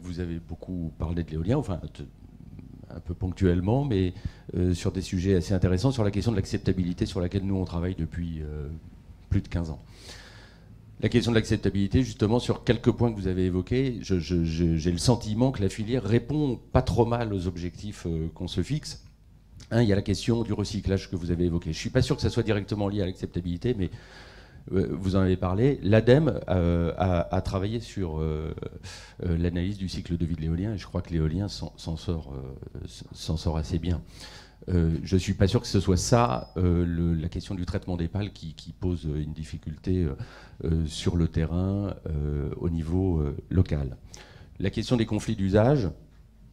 Vous avez beaucoup parlé de l'éolien, enfin un peu ponctuellement, mais sur des sujets assez intéressants, sur la question de l'acceptabilité sur laquelle nous on travaille depuis plus de 15 ans. La question de l'acceptabilité, justement, sur quelques points que vous avez évoqués, j'ai le sentiment que la filière répond pas trop mal aux objectifs qu'on se fixe. Il y a la question du recyclage que vous avez évoqué. Je ne suis pas sûr que ça soit directement lié à l'acceptabilité, mais vous en avez parlé. L'ADEME a travaillé sur l'analyse du cycle de vie de l'éolien, et je crois que l'éolien s'en sort assez bien. Je ne suis pas sûr que ce soit ça, la question du traitement des pales qui pose une difficulté sur le terrain au niveau local. La question des conflits d'usage,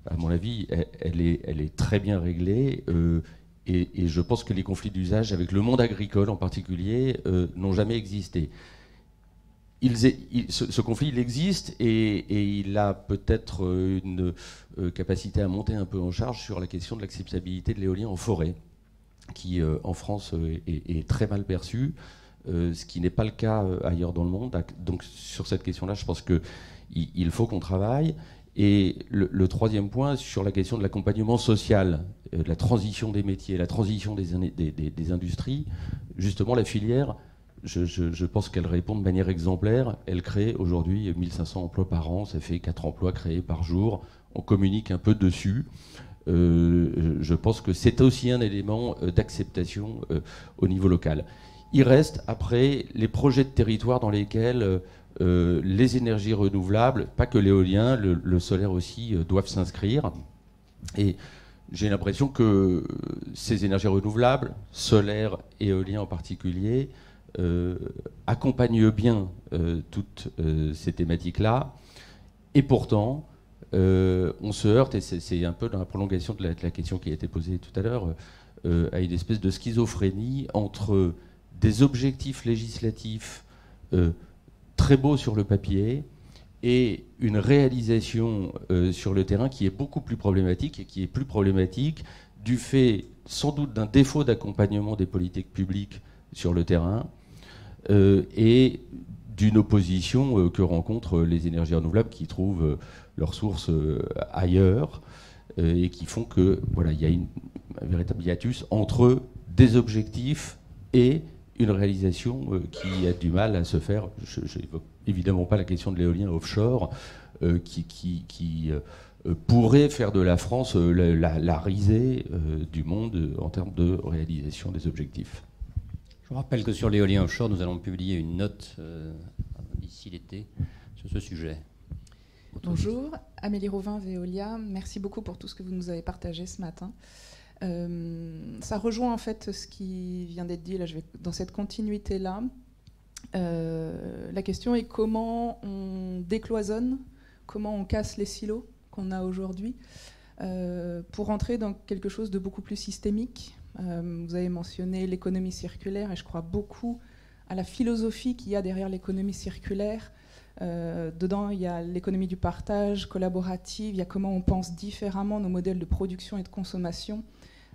à mon avis, elle est très bien réglée. Et je pense que les conflits d'usage avec le monde agricole en particulier n'ont jamais existé. Ce conflit, il existe et il a peut-être une capacité à monter un peu en charge sur la question de l'acceptabilité de l'éolien en forêt, qui en France est très mal perçue, ce qui n'est pas le cas ailleurs dans le monde. Donc sur cette question-là, je pense qu'il faut qu'on travaille. Et le troisième point, sur la question de l'accompagnement social, de la transition des métiers, la transition des industries, justement la filière, je pense qu'elle répond de manière exemplaire. Elle crée aujourd'hui 1500 emplois par an, ça fait 4 emplois créés par jour. On communique un peu dessus. Je pense que c'est aussi un élément d'acceptation au niveau local. Il reste après les projets de territoire dans lesquels les énergies renouvelables, pas que l'éolien, le solaire aussi, doivent s'inscrire. Et j'ai l'impression que ces énergies renouvelables, solaire, éolien en particulier, accompagnent bien toutes ces thématiques-là. Et pourtant, on se heurte, et c'est un peu dans la prolongation de la question qui a été posée tout à l'heure, à une espèce de schizophrénie entre des objectifs législatifs très beau sur le papier et une réalisation sur le terrain qui est beaucoup plus problématique, et qui est plus problématique du fait sans doute d'un défaut d'accompagnement des politiques publiques sur le terrain et d'une opposition que rencontrent les énergies renouvelables qui trouvent leurs sources ailleurs et qui font que voilà, il y a un véritable hiatus entre des objectifs et une réalisation qui a du mal à se faire. Je n'évoque évidemment pas la question de l'éolien offshore, qui pourrait faire de la France la risée du monde en termes de réalisation des objectifs. Je vous rappelle que sur l'éolien offshore, nous allons publier une note d'ici l'été sur ce sujet. Bonjour, Amélie Rovin, Veolia. Merci beaucoup pour tout ce que vous nous avez partagé ce matin. Ça rejoint en fait ce qui vient d'être dit. Là, je vais dans cette continuité-là. La question est comment on décloisonne, comment on casse les silos qu'on a aujourd'hui pour entrer dans quelque chose de beaucoup plus systémique. Vous avez mentionné l'économie circulaire et je crois beaucoup à la philosophie qu'il y a derrière l'économie circulaire. Dedans, il y a l'économie du partage, collaborative, il y a comment on pense différemment nos modèles de production et de consommation.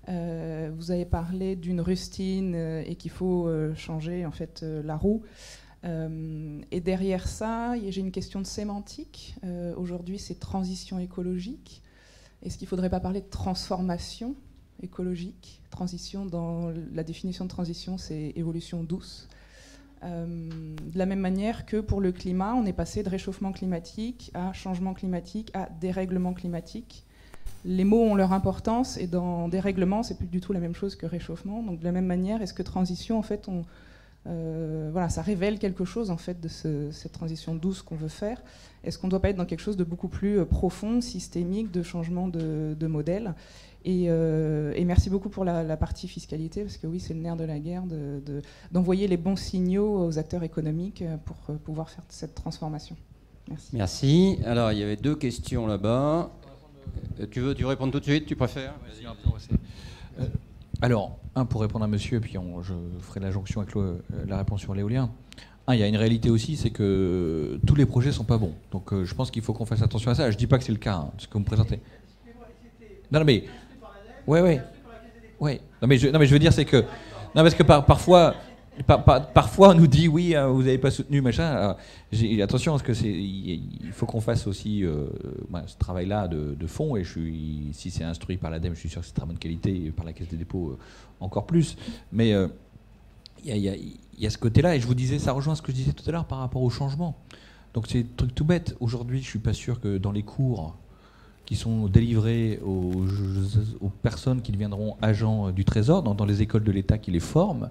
Vous avez parlé d'une rustine et qu'il faut changer en fait la roue. Et derrière ça, j'ai une question de sémantique. Aujourd'hui, c'est transition écologique. Est-ce qu'il ne faudrait pas parler de transformation écologique? Transition, dans la définition de transition, c'est évolution douce. De la même manière que pour le climat, on est passé de réchauffement climatique à changement climatique à dérèglement climatique. Les mots ont leur importance et dans dérèglement, c'est plus du tout la même chose que réchauffement. Donc de la même manière, est-ce que transition, en fait, Voilà, ça révèle quelque chose en fait de cette transition douce qu'on veut faire. Est-ce qu'on ne doit pas être dans quelque chose de beaucoup plus profond, systémique, de changement de modèle et merci beaucoup pour la partie fiscalité, parce que oui, c'est le nerf de la guerre d'envoyer les bons signaux aux acteurs économiques pour pouvoir faire cette transformation. Merci. Merci. Alors, il y avait 2 questions là-bas. Tu veux répondre tout de suite, tu préfères? Alors, pour répondre à monsieur, et puis je ferai la jonction avec la réponse sur l'éolien. Il y a une réalité aussi, c'est que tous les projets ne sont pas bons. Donc je pense qu'il faut qu'on fasse attention à ça. Je ne dis pas que c'est le cas, ce que vous me présentez. Non, mais... Ouais. Non, mais je veux dire, c'est que... Non, parce que parfois on nous dit, oui, vous n'avez pas soutenu, machin. Attention, parce que il faut qu'on fasse aussi ce travail-là de fond. Et si c'est instruit par l'ADEME, je suis sûr que c'est de très bonne qualité, et par la Caisse des dépôts encore plus. Mais il y a ce côté-là. Et je vous disais, ça rejoint ce que je disais tout à l'heure par rapport au changement. Donc c'est un truc tout bête. Aujourd'hui, je ne suis pas sûr que dans les cours qui sont délivrés aux personnes qui deviendront agents du Trésor, dans les écoles de l'État qui les forment,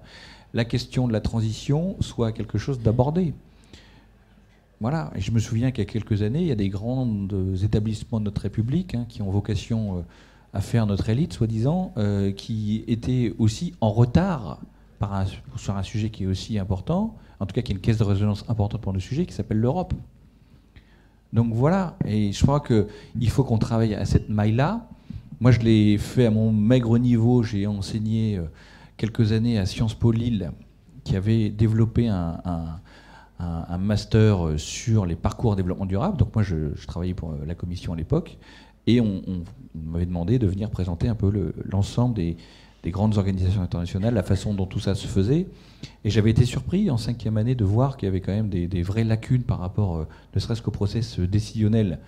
la question de la transition soit quelque chose d'abordé. Voilà. Et je me souviens qu'il y a quelques années, il y a des grands établissements de notre République qui ont vocation à faire notre élite, soi-disant, qui étaient aussi en retard sur un sujet qui est aussi important, en tout cas qui est une caisse de résonance importante pour le sujet, qui s'appelle l'Europe. Donc voilà, et je crois qu'il faut qu'on travaille à cette maille-là. Moi, je l'ai fait à mon maigre niveau. J'ai enseigné quelques années à Sciences Po Lille, qui avait développé un master sur les parcours en développement durable. Donc moi, je travaillais pour la commission à l'époque, et on m'avait demandé de venir présenter un peu l'ensemble des grandes organisations internationales, la façon dont tout ça se faisait. Et j'avais été surpris en 5e année de voir qu'il y avait quand même des vraies lacunes par rapport, ne serait-ce qu'au process décisionnel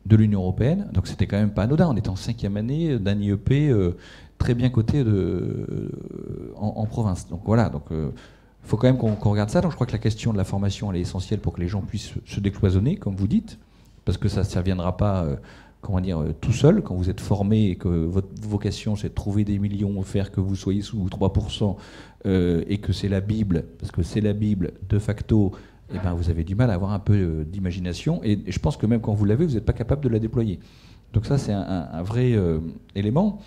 de l'Union européenne. Donc c'était quand même pas anodin. On était en 5e année d'un IEP très bien coté en province. Donc voilà, il faut quand même qu'on regarde ça. Donc je crois que la question de la formation, elle est essentielle pour que les gens puissent se décloisonner, comme vous dites, parce que ça ne viendra pas... tout seul, quand vous êtes formé et que votre vocation c'est de trouver des millions, faire que vous soyez sous 3%, et que c'est la Bible, parce que c'est la Bible, de facto, vous avez du mal à avoir un peu d'imagination, et je pense que même quand vous l'avez, vous n'êtes pas capable de la déployer. Donc ça, c'est un vrai élément.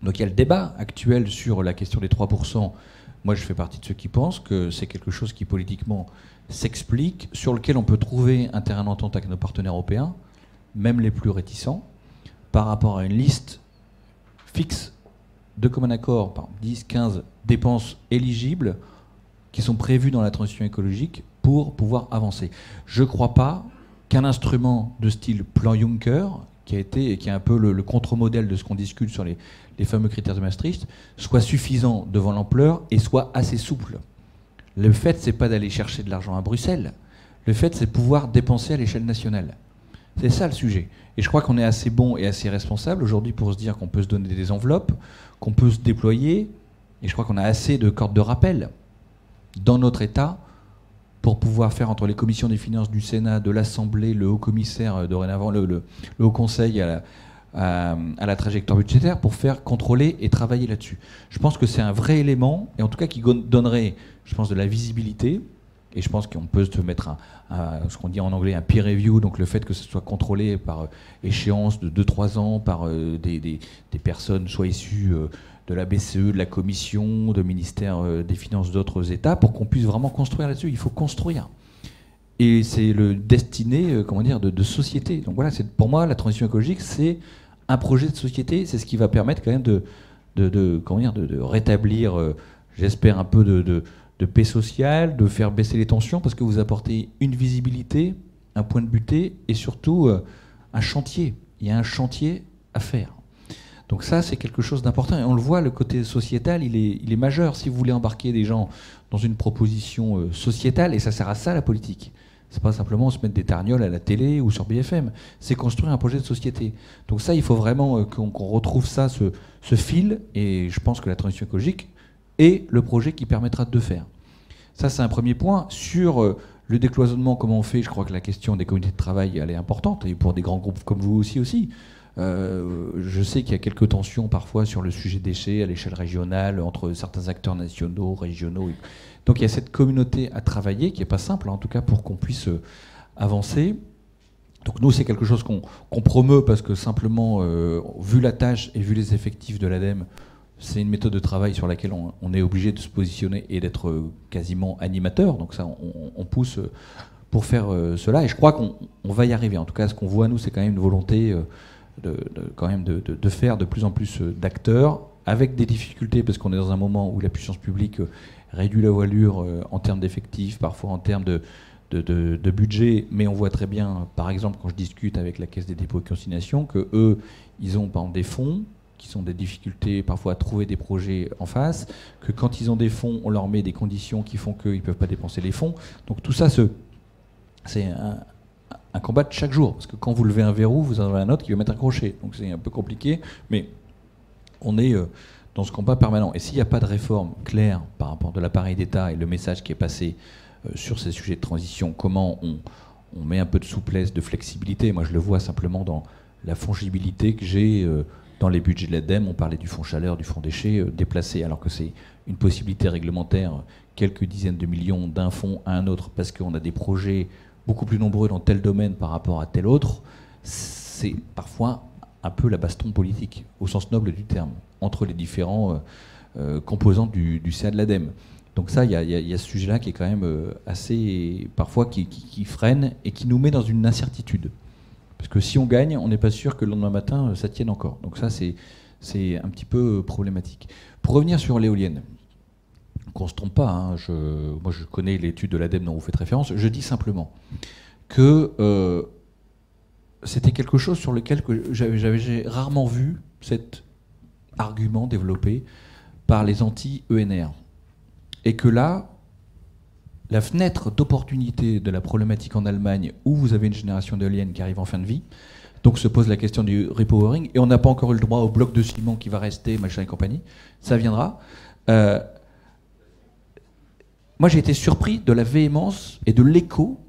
Donc il y a le débat actuel sur la question des 3%. Moi, je fais partie de ceux qui pensent que c'est quelque chose qui politiquement s'explique, sur lequel on peut trouver un terrain d'entente avec nos partenaires européens, même les plus réticents, par rapport à une liste fixe de commun accord, par 10, 15 dépenses éligibles qui sont prévues dans la transition écologique pour pouvoir avancer. Je ne crois pas qu'un instrument de style plan Juncker, qui est un peu le contre-modèle de ce qu'on discute sur les fameux critères de Maastricht, soit suffisant devant l'ampleur et soit assez souple. Le fait, c'est pas d'aller chercher de l'argent à Bruxelles. Le fait, c'est de pouvoir dépenser à l'échelle nationale. C'est ça le sujet. Et je crois qu'on est assez bon et assez responsable aujourd'hui pour se dire qu'on peut se donner des enveloppes, qu'on peut se déployer. Et je crois qu'on a assez de cordes de rappel dans notre État pour pouvoir faire entre les commissions des finances du Sénat, de l'Assemblée, le haut commissaire dorénavant, le haut conseil à la trajectoire budgétaire, pour faire contrôler et travailler là-dessus. Je pense que c'est un vrai élément, et en tout cas qui donnerait, je pense, de la visibilité. Et je pense qu'on peut se mettre ce qu'on dit en anglais un peer review, donc le fait que ce soit contrôlé par échéance de 2-3 ans par des personnes soit issues de la BCE, de la Commission, de ministère des Finances d'autres États, pour qu'on puisse vraiment construire là-dessus. Il faut construire. Et c'est le destiné, de société. Donc voilà, pour moi, la transition écologique, c'est un projet de société. C'est ce qui va permettre quand même de rétablir, j'espère, un peu de paix sociale, de faire baisser les tensions, parce que vous apportez une visibilité, un point de butée, et surtout un chantier. Il y a un chantier à faire. Donc ça, c'est quelque chose d'important. Et on le voit, le côté sociétal, il est majeur. Si vous voulez embarquer des gens dans une proposition sociétale, et ça sert à ça, la politique. C'est pas simplement se mettre des targnoles à la télé ou sur BFM. C'est construire un projet de société. Donc ça, il faut vraiment qu'on retrouve ça, ce fil, et je pense que la transition écologique est le projet qui permettra de le faire. Ça, c'est un premier point. Sur le décloisonnement, comment on fait, je crois que la question des communautés de travail, elle est importante, et pour des grands groupes comme vous aussi. Je sais qu'il y a quelques tensions parfois sur le sujet déchets à l'échelle régionale entre certains acteurs nationaux, régionaux. Donc il y a cette communauté à travailler qui n'est pas simple, en tout cas pour qu'on puisse avancer. Donc nous, c'est quelque chose qu'on promeut parce que simplement, vu la tâche et vu les effectifs de l'ADEME, c'est une méthode de travail sur laquelle on est obligé de se positionner et d'être quasiment animateur. Donc ça, on pousse pour faire cela. Et je crois qu'on va y arriver. En tout cas, ce qu'on voit, nous, c'est quand même une volonté de faire de plus en plus d'acteurs, avec des difficultés, parce qu'on est dans un moment où la puissance publique réduit la voilure en termes d'effectifs, parfois en termes de budget, mais on voit très bien, par exemple, quand je discute avec la Caisse des dépôts et consignations, que eux, ils ont par exemple des fonds qui sont des difficultés parfois à trouver des projets en face, que quand ils ont des fonds, on leur met des conditions qui font qu'ils ne peuvent pas dépenser les fonds. Donc tout ça, c'est un combat de chaque jour, parce que quand vous levez un verrou, vous en avez un autre qui va mettre un crochet. Donc c'est un peu compliqué, mais on est dans ce combat permanent. Et s'il n'y a pas de réforme claire par rapport de l'appareil d'État et le message qui est passé sur ces sujets de transition, comment on met un peu de souplesse, de flexibilité. Moi, je le vois simplement dans la fongibilité que j'ai dans les budgets de l'ADEME. On parlait du fonds chaleur, du fonds déchets déplacé, alors que c'est une possibilité réglementaire, quelques dizaines de millions d'un fonds à un autre, parce qu'on a des projets beaucoup plus nombreux dans tel domaine par rapport à tel autre. C'est parfois un peu la baston politique, au sens noble du terme, entre les différents composants du CA de l'ADEME. Donc ça, il y a ce sujet-là qui est quand même assez, parfois, qui freine et qui nous met dans une incertitude. Parce que si on gagne, on n'est pas sûr que le lendemain matin, ça tienne encore. Donc ça, c'est un petit peu problématique. Pour revenir sur l'éolienne, qu'on ne se trompe pas, hein, moi je connais l'étude de l'ADEME dont vous faites référence, je dis simplement que c'était quelque chose sur lequel j'ai rarement vu cet argument développé par les anti-ENR. Et que là, la fenêtre d'opportunité de la problématique en Allemagne, où vous avez une génération d'éoliennes qui arrive en fin de vie, donc se pose la question du repowering, et on n'a pas encore eu le droit au bloc de ciment qui va rester, machin et compagnie, ça viendra. Moi, j'ai été surpris de la véhémence et de l'écho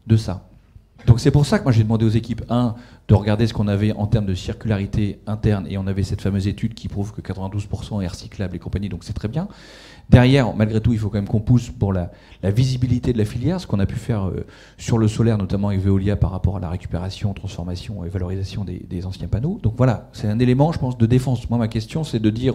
de ça. Donc c'est pour ça que moi j'ai demandé aux équipes, de regarder ce qu'on avait en termes de circularité interne, et on avait cette fameuse étude qui prouve que 92% est recyclable et compagnie, donc c'est très bien. Derrière, malgré tout, il faut quand même qu'on pousse pour la visibilité de la filière, ce qu'on a pu faire sur le solaire, notamment avec Veolia, par rapport à la récupération, transformation et valorisation des anciens panneaux. Donc voilà, c'est un élément, je pense, de défense. Moi, ma question, c'est de dire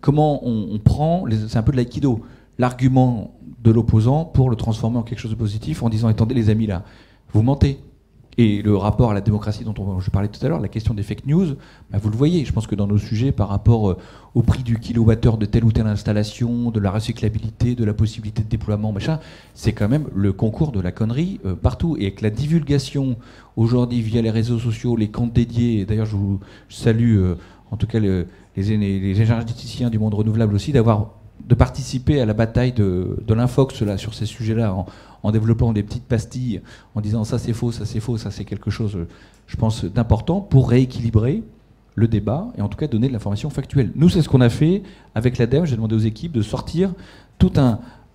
comment on prend, c'est un peu de l'aïkido, l'argument de l'opposant pour le transformer en quelque chose de positif en disant, attendez les amis, là, vous mentez. Et le rapport à la démocratie dont je parlais tout à l'heure, la question des fake news, bah vous le voyez, je pense que dans nos sujets par rapport au prix du kilowattheure de telle ou telle installation, de la recyclabilité, de la possibilité de déploiement, machin, c'est quand même le concours de la connerie partout. Et avec la divulgation aujourd'hui via les réseaux sociaux, les comptes dédiés, et d'ailleurs je salue en tout cas les énergéticiens du monde renouvelable aussi, de participer à la bataille de l'infox là, sur ces sujets-là, en développant des petites pastilles, en disant ça c'est faux, ça c'est faux, ça c'est quelque chose, je pense, d'important pour rééquilibrer le débat et en tout cas donner de l'information factuelle. Nous, c'est ce qu'on a fait avec l'ADEME. J'ai demandé aux équipes de sortir tout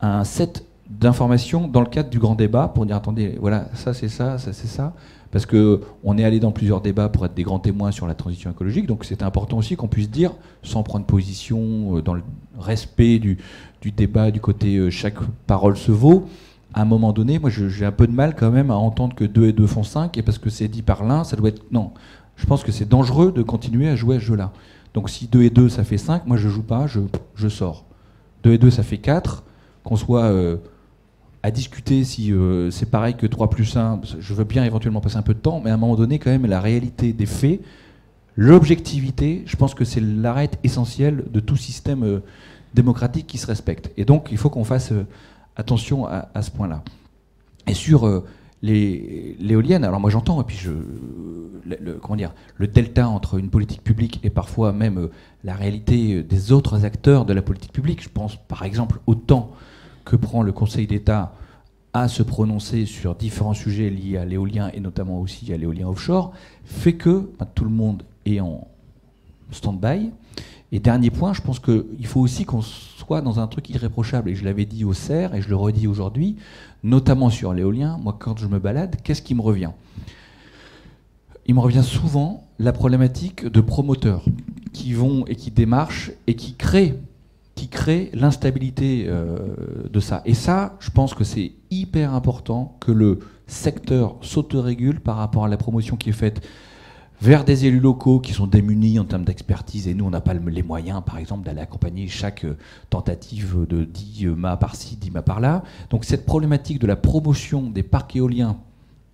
un set d'informations dans le cadre du grand débat pour dire attendez, voilà, ça c'est ça, ça c'est ça. Parce qu'on est allé dans plusieurs débats pour être des grands témoins sur la transition écologique, donc c'était important aussi qu'on puisse dire, sans prendre position, dans le respect du débat, du côté chaque parole se vaut, à un moment donné, moi j'ai un peu de mal quand même à entendre que 2 et 2 font 5, et parce que c'est dit par l'un, ça doit être... Non, je pense que c'est dangereux de continuer à jouer à ce jeu-là. Donc si 2 et 2 ça fait 5, moi je joue pas, je sors. 2 et 2 ça fait 4, qu'on soit... à discuter si c'est pareil que 3 plus 1, je veux bien éventuellement passer un peu de temps, mais à un moment donné, quand même, la réalité des faits, l'objectivité, je pense que c'est l'arête essentielle de tout système démocratique qui se respecte. Et donc, il faut qu'on fasse attention à ce point-là. Et sur l'éolienne, alors moi j'entends, et puis le delta entre une politique publique et parfois même la réalité des autres acteurs de la politique publique, je pense par exemple au temps que prend le Conseil d'État à se prononcer sur différents sujets liés à l'éolien et notamment aussi à l'éolien offshore, fait que tout le monde est en stand-by. Et dernier point, je pense qu'il faut aussi qu'on soit dans un truc irréprochable. Et je l'avais dit au CERF et je le redis aujourd'hui, notamment sur l'éolien. Moi, quand je me balade, qu'est-ce qui me revient ? il me revient souvent la problématique de promoteurs qui vont et qui démarchent et qui créent l'instabilité de ça. Et ça, je pense que c'est hyper important que le secteur s'autorégule par rapport à la promotion qui est faite vers des élus locaux qui sont démunis en termes d'expertise, et nous, on n'a pas les moyens, par exemple, d'aller accompagner chaque tentative de 10 mâts par-ci, 10 mâts par-là. Donc cette problématique de la promotion des parcs éoliens,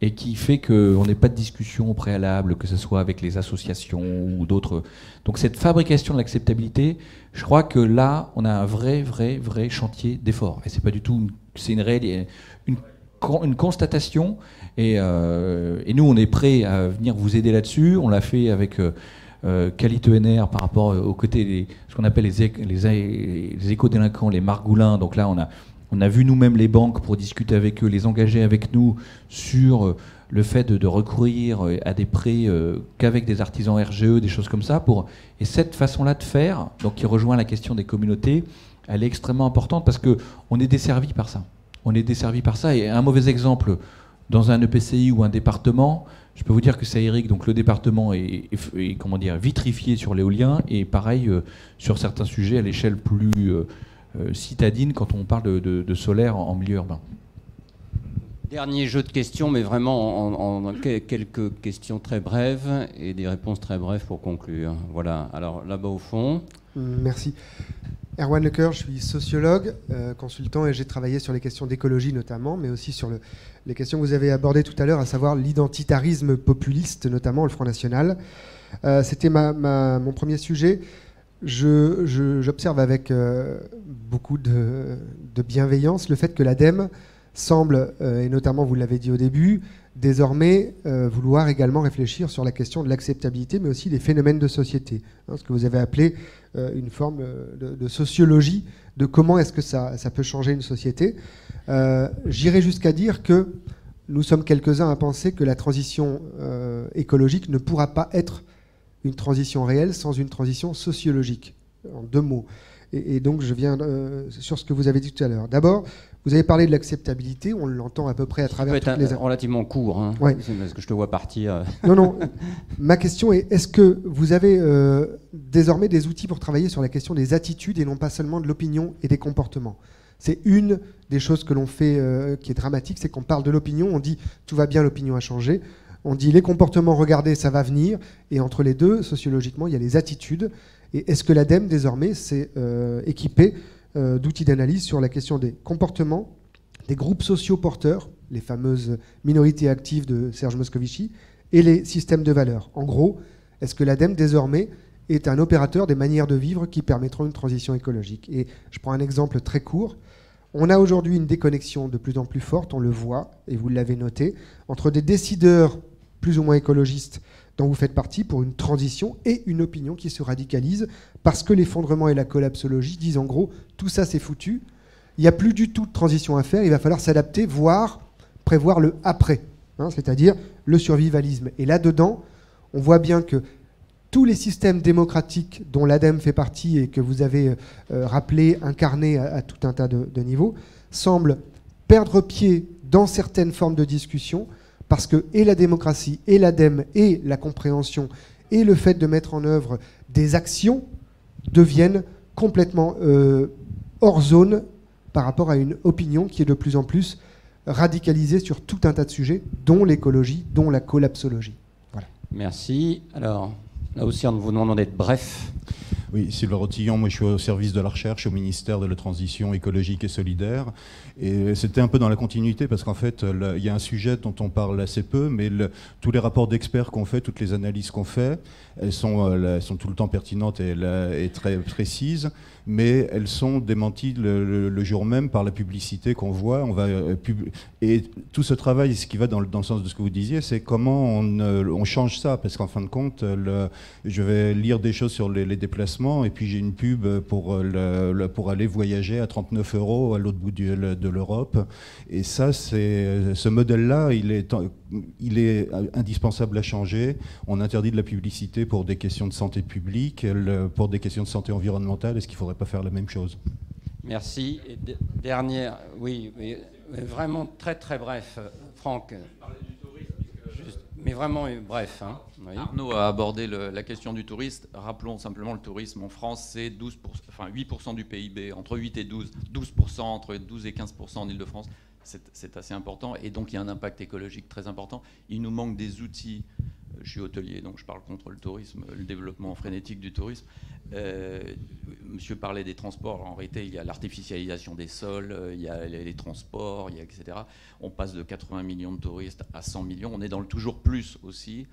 et qui fait qu'on n'ait pas de discussion au préalable, que ce soit avec les associations ou d'autres. Donc cette fabrication de l'acceptabilité, je crois que là, on a un vrai chantier d'effort. Et c'est pas du tout, c'est une constatation. Et nous, on est prêt à venir vous aider là-dessus. On l'a fait avec Qualité ENR par rapport aux côtés, ce qu'on appelle les éco-délinquants, les margoulins. Donc là, on a vu nous-mêmes les banques pour discuter avec eux, les engager avec nous sur le fait de recourir à des prêts qu'avec des artisans RGE, des choses comme ça. Et cette façon-là de faire, donc qui rejoint la question des communautés, elle est extrêmement importante parce qu'on est desservi par ça. On est desservi par ça. Et un mauvais exemple, dans un EPCI ou un département, je peux vous dire que c'est Eric, donc le département est comment dire, vitrifié sur l'éolien, et pareil sur certains sujets à l'échelle plus citadine quand on parle de solaire en milieu urbain. Dernier jeu de questions, mais vraiment en quelques questions très brèves et des réponses très brèves pour conclure. Voilà, alors là-bas au fond. Merci. Erwan Lecoeur, je suis sociologue, consultant, et j'ai travaillé sur les questions d'écologie notamment, mais aussi sur les questions que vous avez abordées tout à l'heure, à savoir l'identitarisme populiste, notamment le Front National. C'était mon premier sujet. J'observe avec beaucoup de bienveillance le fait que l'ADEME semble, et notamment vous l'avez dit au début, désormais vouloir également réfléchir sur la question de l'acceptabilité, mais aussi des phénomènes de société, ce que vous avez appelé une forme de sociologie de comment est-ce que ça peut changer une société. J'irai jusqu'à dire que nous sommes quelques-uns à penser que la transition écologique ne pourra pas être une transition réelle sans une transition sociologique, en deux mots. Et donc je viens sur ce que vous avez dit tout à l'heure. D'abord, vous avez parlé de l'acceptabilité, on l'entend à peu près à travers toutes les... relativement court, hein, ouais. Parce que je te vois partir. Non, ma question est, est-ce que vous avez désormais des outils pour travailler sur la question des attitudes et non pas seulement de l'opinion et des comportements? C'est une des choses que l'on fait qui est dramatique, c'est qu'on parle de l'opinion, on dit tout va bien, l'opinion a changé. On dit les comportements, regardez, ça va venir. Et entre les deux, sociologiquement, il y a les attitudes. Et est-ce que l'ADEME, désormais, s'est équipé d'outils d'analyse sur la question des comportements, des groupes sociaux porteurs, les fameuses minorités actives de Serge Moscovici, et les systèmes de valeurs? En gros, est-ce que l'ADEME, désormais, est un opérateur des manières de vivre qui permettront une transition écologique? Et je prends un exemple très court. On a aujourd'hui une déconnexion de plus en plus forte, on le voit, et vous l'avez noté, entre des décideurs plus ou moins écologistes dont vous faites partie pour une transition et une opinion qui se radicalise parce que l'effondrement et la collapsologie disent en gros tout ça c'est foutu, il n'y a plus du tout de transition à faire, il va falloir s'adapter, voire prévoir le après, c'est-à-dire le survivalisme. Et là-dedans, on voit bien que tous les systèmes démocratiques dont l'ADEME fait partie et que vous avez rappelé, incarné à tout un tas de niveaux, semblent perdre pied dans certaines formes de discussion parce que et la démocratie, et l'ADEME, et la compréhension, et le fait de mettre en œuvre des actions deviennent complètement hors zone par rapport à une opinion qui est de plus en plus radicalisée sur tout un tas de sujets, dont l'écologie, dont la collapsologie. Voilà. Merci. Alors, là aussi, on vous demande d'être bref. Oui, Sylvain Rotillon, moi je suis au service de la recherche au ministère de la Transition écologique et solidaire. Et c'était un peu dans la continuité parce qu'en fait, il y a un sujet dont on parle assez peu, mais tous les rapports d'experts qu'on fait, toutes les analyses qu'on fait, elles sont tout le temps pertinentes et très précises, mais elles sont démenties le jour même par la publicité qu'on voit. Et tout ce travail, ce qui va dans le sens de ce que vous disiez, c'est comment on change ça, parce qu'en fin de compte, je vais lire des choses sur les déplacements, et puis j'ai une pub pour aller voyager à 39 € à l'autre bout de l'Europe. Et ça, ce modèle-là, il est indispensable à changer. On interdit de la publicité pour des questions de santé publique, pour des questions de santé environnementale. Est-ce qu'il ne faudrait pas faire la même chose? Merci. Et dernière, oui, mais vraiment très très bref, Franck. Mais vraiment, bref. Hein. Oui. Arnaud a abordé la question du tourisme. Rappelons simplement, le tourisme en France, c'est 8% du PIB, entre 8 et 12%, entre 12 et 15% en Ile-de-France. C'est assez important. Et donc, il y a un impact écologique très important. Il nous manque des outils. Je suis hôtelier, donc je parle contre le tourisme, le développement frénétique du tourisme. Monsieur parlait des transports. En réalité, il y a l'artificialisation des sols, il y a les transports, etc. On passe de 80 millions de touristes à 100 millions. On est dans le toujours plus aussi.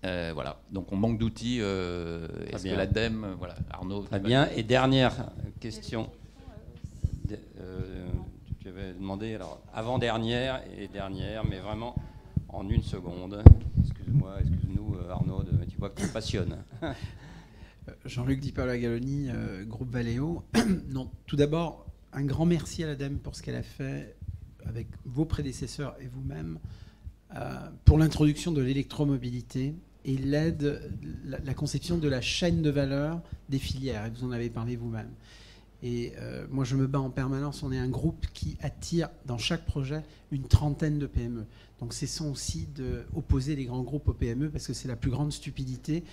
Voilà. Donc on manque d'outils. Est-ce que l'ADEME, voilà, Arnaud. Très bien. Et dernière question. Tu avais demandé, alors, avant-dernière et dernière, mais vraiment en une seconde. Excuse-nous, Arnaud, tu vois que tu passionnes. Jean-Luc Di Paola-Galloni, groupe Valeo. Non, tout d'abord, un grand merci à l'ADEME pour ce qu'elle a fait avec vos prédécesseurs et vous-même pour l'introduction de l'électromobilité et l'aide, la conception de la chaîne de valeur des filières. Et vous en avez parlé vous-même. Et moi, je me bats en permanence. On est un groupe qui attire dans chaque projet une trentaine de PME. Donc, cessons aussi d'opposer les grands groupes aux PME parce que c'est la plus grande stupidité.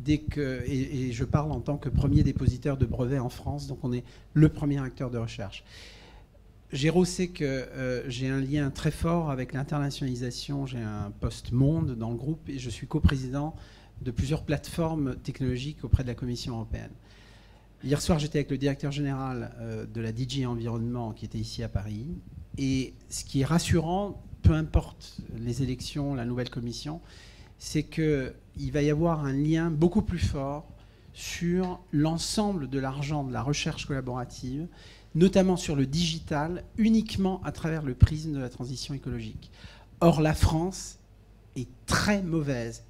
Et je parle en tant que premier dépositaire de brevets en France. Donc, on est le premier acteur de recherche. Géraud sait que j'ai un lien très fort avec l'internationalisation. J'ai un poste monde dans le groupe et je suis coprésident de plusieurs plateformes technologiques auprès de la Commission européenne. Hier soir, j'étais avec le directeur général de la DG Environnement qui était ici à Paris. Et ce qui est rassurant, peu importe les élections, la nouvelle commission, c'est qu'il va y avoir un lien beaucoup plus fort sur l'ensemble de l'argent de la recherche collaborative, notamment sur le digital, uniquement à travers le prisme de la transition écologique. Or, la France est très mauvaise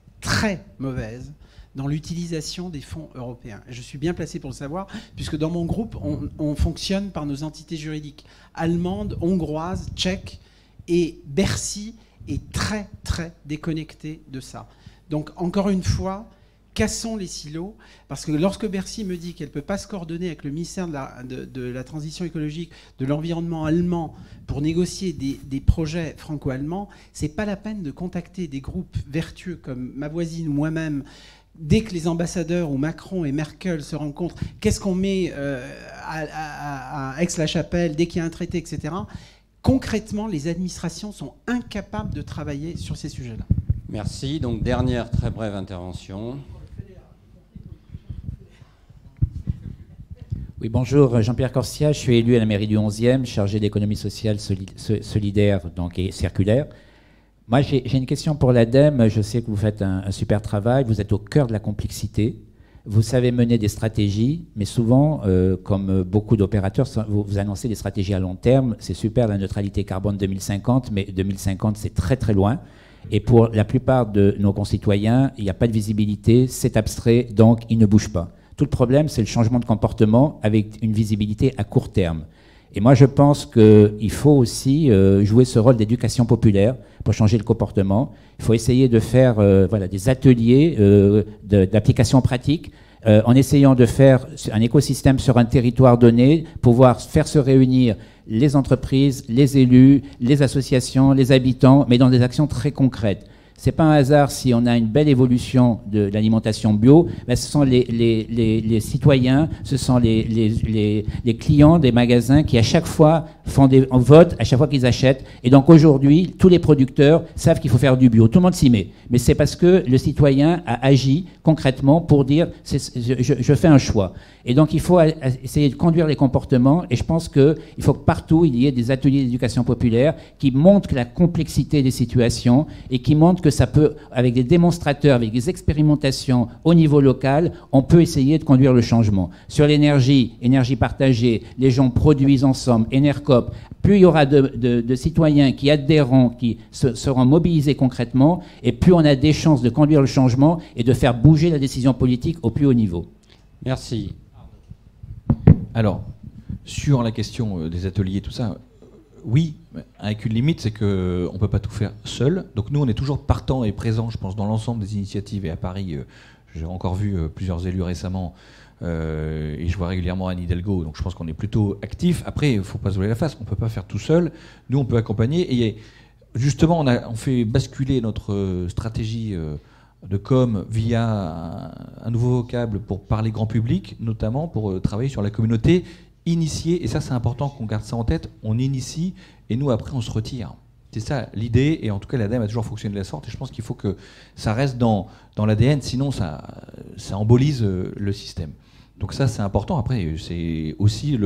dans l'utilisation des fonds européens. Et je suis bien placé pour le savoir, puisque dans mon groupe, on fonctionne par nos entités juridiques allemandes, hongroises, tchèques, et Bercy est très, très déconnecté de ça. Donc, encore une fois, cassons les silos, parce que lorsque Bercy me dit qu'elle ne peut pas se coordonner avec le ministère de la Transition écologique, de l'environnement allemand, pour négocier des projets franco-allemands, c'est pas la peine de contacter des groupes vertueux comme ma voisine ou moi-même. Dès que les ambassadeurs ou Macron et Merkel se rencontrent, qu'est-ce qu'on met à Aix-la-Chapelle dès qu'il y a un traité, etc. Concrètement, les administrations sont incapables de travailler sur ces sujets-là. Merci. Donc, dernière très brève intervention. Oui, bonjour, Jean-Pierre Corsia, je suis élu à la mairie du 11e, chargé d'économie sociale solidaire donc, et circulaire. Moi, j'ai une question pour l'ADEME. Je sais que vous faites un super travail. Vous êtes au cœur de la complexité. Vous savez mener des stratégies, mais souvent, comme beaucoup d'opérateurs, vous annoncez des stratégies à long terme. C'est super, la neutralité carbone 2050, mais 2050, c'est très très loin. Et pour la plupart de nos concitoyens, il n'y a pas de visibilité, c'est abstrait, donc ils ne bougent pas. Tout le problème, c'est le changement de comportement avec une visibilité à court terme. Et moi, je pense qu'il faut aussi jouer ce rôle d'éducation populaire pour changer le comportement. Il faut essayer de faire voilà, des ateliers d'application pratique en essayant de faire un écosystème sur un territoire donné, pouvoir faire se réunir les entreprises, les élus, les associations, les habitants, mais dans des actions très concrètes. C'est pas un hasard si on a une belle évolution de l'alimentation bio, ben ce sont les citoyens, ce sont les clients des magasins qui à chaque fois font des votes, à chaque fois qu'ils achètent. Et donc aujourd'hui, tous les producteurs savent qu'il faut faire du bio. Tout le monde s'y met. Mais c'est parce que le citoyen a agi concrètement pour dire je fais un choix. Et donc il faut essayer de conduire les comportements. Et je pense qu'il faut que partout il y ait des ateliers d'éducation populaire qui montrent la complexité des situations et qui montrent que ça peut, avec des démonstrateurs, avec des expérimentations au niveau local, on peut essayer de conduire le changement. Sur l'énergie, énergie partagée, les gens produisent ensemble, Enercoop, plus il y aura de citoyens qui adhéreront, qui seront mobilisés concrètement, et plus on a des chances de conduire le changement et de faire bouger la décision politique au plus haut niveau. Merci. Alors, sur la question des ateliers, tout ça, oui, avec une limite, c'est qu'on ne peut pas tout faire seul. Donc nous, on est toujours partant et présent, je pense, dans l'ensemble des initiatives. Et à Paris, j'ai encore vu plusieurs élus récemment, et je vois régulièrement Anne Hidalgo, donc je pense qu'on est plutôt actif. Après, il ne faut pas se voiler la face, on ne peut pas faire tout seul. Nous, on peut accompagner. Et justement, on fait basculer notre stratégie de com via un nouveau vocable pour parler grand public, notamment pour travailler sur la communauté, initier, et ça c'est important qu'on garde ça en tête, on initie et nous après on se retire. C'est ça l'idée, et en tout cas l'ADEME a toujours fonctionné de la sorte, et je pense qu'il faut que ça reste dans l'ADN, sinon ça embolise le système. Donc ça c'est important. Après c'est aussi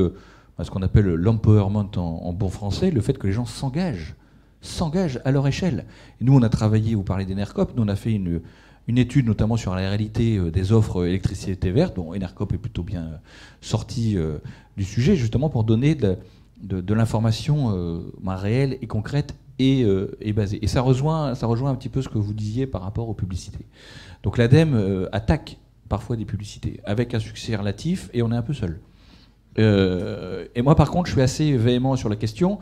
ce qu'on appelle l'empowerment en bon français, le fait que les gens s'engagent à leur échelle. Et nous on a travaillé, vous parlez d'Enercop, nous on a fait une étude notamment sur la réalité des offres électricité verte, dont Enercop est plutôt bien sorti du sujet, justement pour donner de l'information réelle et concrète et basée. Et ça rejoint un petit peu ce que vous disiez par rapport aux publicités. Donc l'ADEME attaque parfois des publicités, avec un succès relatif, et on est un peu seul. Et moi par contre je suis assez véhément sur la question.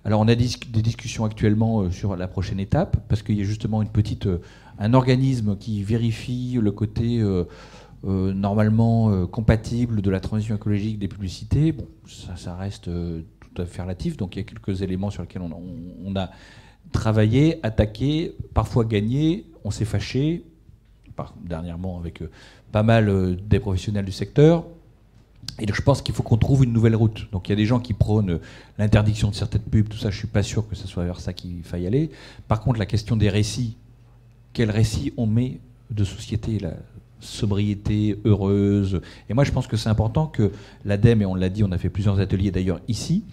Alors on a des discussions actuellement sur la prochaine étape, parce qu'il y a justement un organisme qui vérifie le côté normalement compatible de la transition écologique des publicités. Bon, ça reste tout à fait relatif, donc il y a quelques éléments sur lesquels on a travaillé, attaqué, parfois gagné, on s'est fâché, dernièrement avec pas mal des professionnels du secteur. Et donc je pense qu'il faut qu'on trouve une nouvelle route. Donc il y a des gens qui prônent l'interdiction de certaines pubs, tout ça, je ne suis pas sûr que ce soit vers ça qu'il faille aller. Par contre, la question des récits, quel récit on met de société, la sobriété heureuse. Et moi je pense que c'est important que l'ADEME, et on l'a dit, on a fait plusieurs ateliers d'ailleurs ici,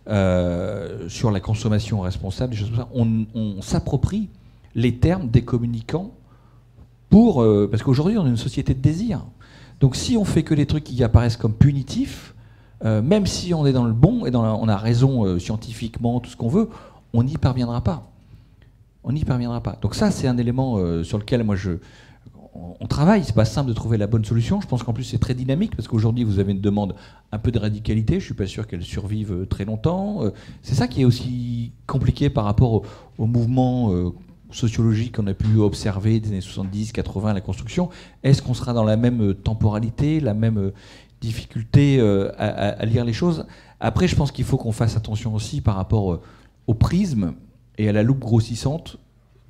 sur la consommation responsable, des choses comme ça, on s'approprie les termes des communicants parce qu'aujourd'hui on est une société de désir. Donc si on fait que des trucs qui apparaissent comme punitifs, même si on est dans le bon et on a raison scientifiquement, tout ce qu'on veut, on n'y parviendra pas. On n'y parviendra pas. Donc ça, c'est un élément sur lequel moi on travaille. C'est pas simple de trouver la bonne solution. Je pense qu'en plus c'est très dynamique parce qu'aujourd'hui vous avez une demande un peu de radicalité. Je suis pas sûr qu'elle survive très longtemps. C'est ça qui est aussi compliqué par rapport au mouvement sociologique qu'on a pu observer des années 70, 80, la construction. Est-ce qu'on sera dans la même temporalité, la même difficulté à lire les choses? Après, je pense qu'il faut qu'on fasse attention aussi par rapport au prisme et à la loupe grossissante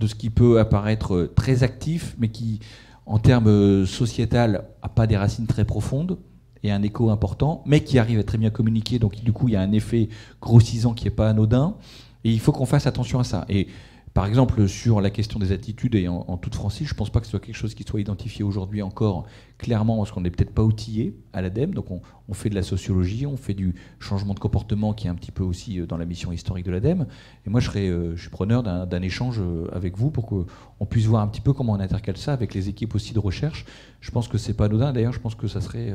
de ce qui peut apparaître très actif, mais qui, en termes sociétal, n'a pas des racines très profondes et un écho important, mais qui arrive à très bien communiquer. Donc, du coup, il y a un effet grossissant qui n'est pas anodin. Et il faut qu'on fasse attention à ça. Et par exemple, sur la question des attitudes, et en toute franchise, je ne pense pas que ce soit quelque chose qui soit identifié aujourd'hui encore clairement, parce qu'on n'est peut-être pas outillé à l'ADEME. Donc on fait de la sociologie, on fait du changement de comportement qui est un petit peu aussi dans la mission historique de l'ADEME. Et moi, je suis preneur d'un échange avec vous pour qu'on puisse voir un petit peu comment on intercale ça avec les équipes aussi de recherche. Je pense que c'est pas anodin. D'ailleurs, je pense que ça serait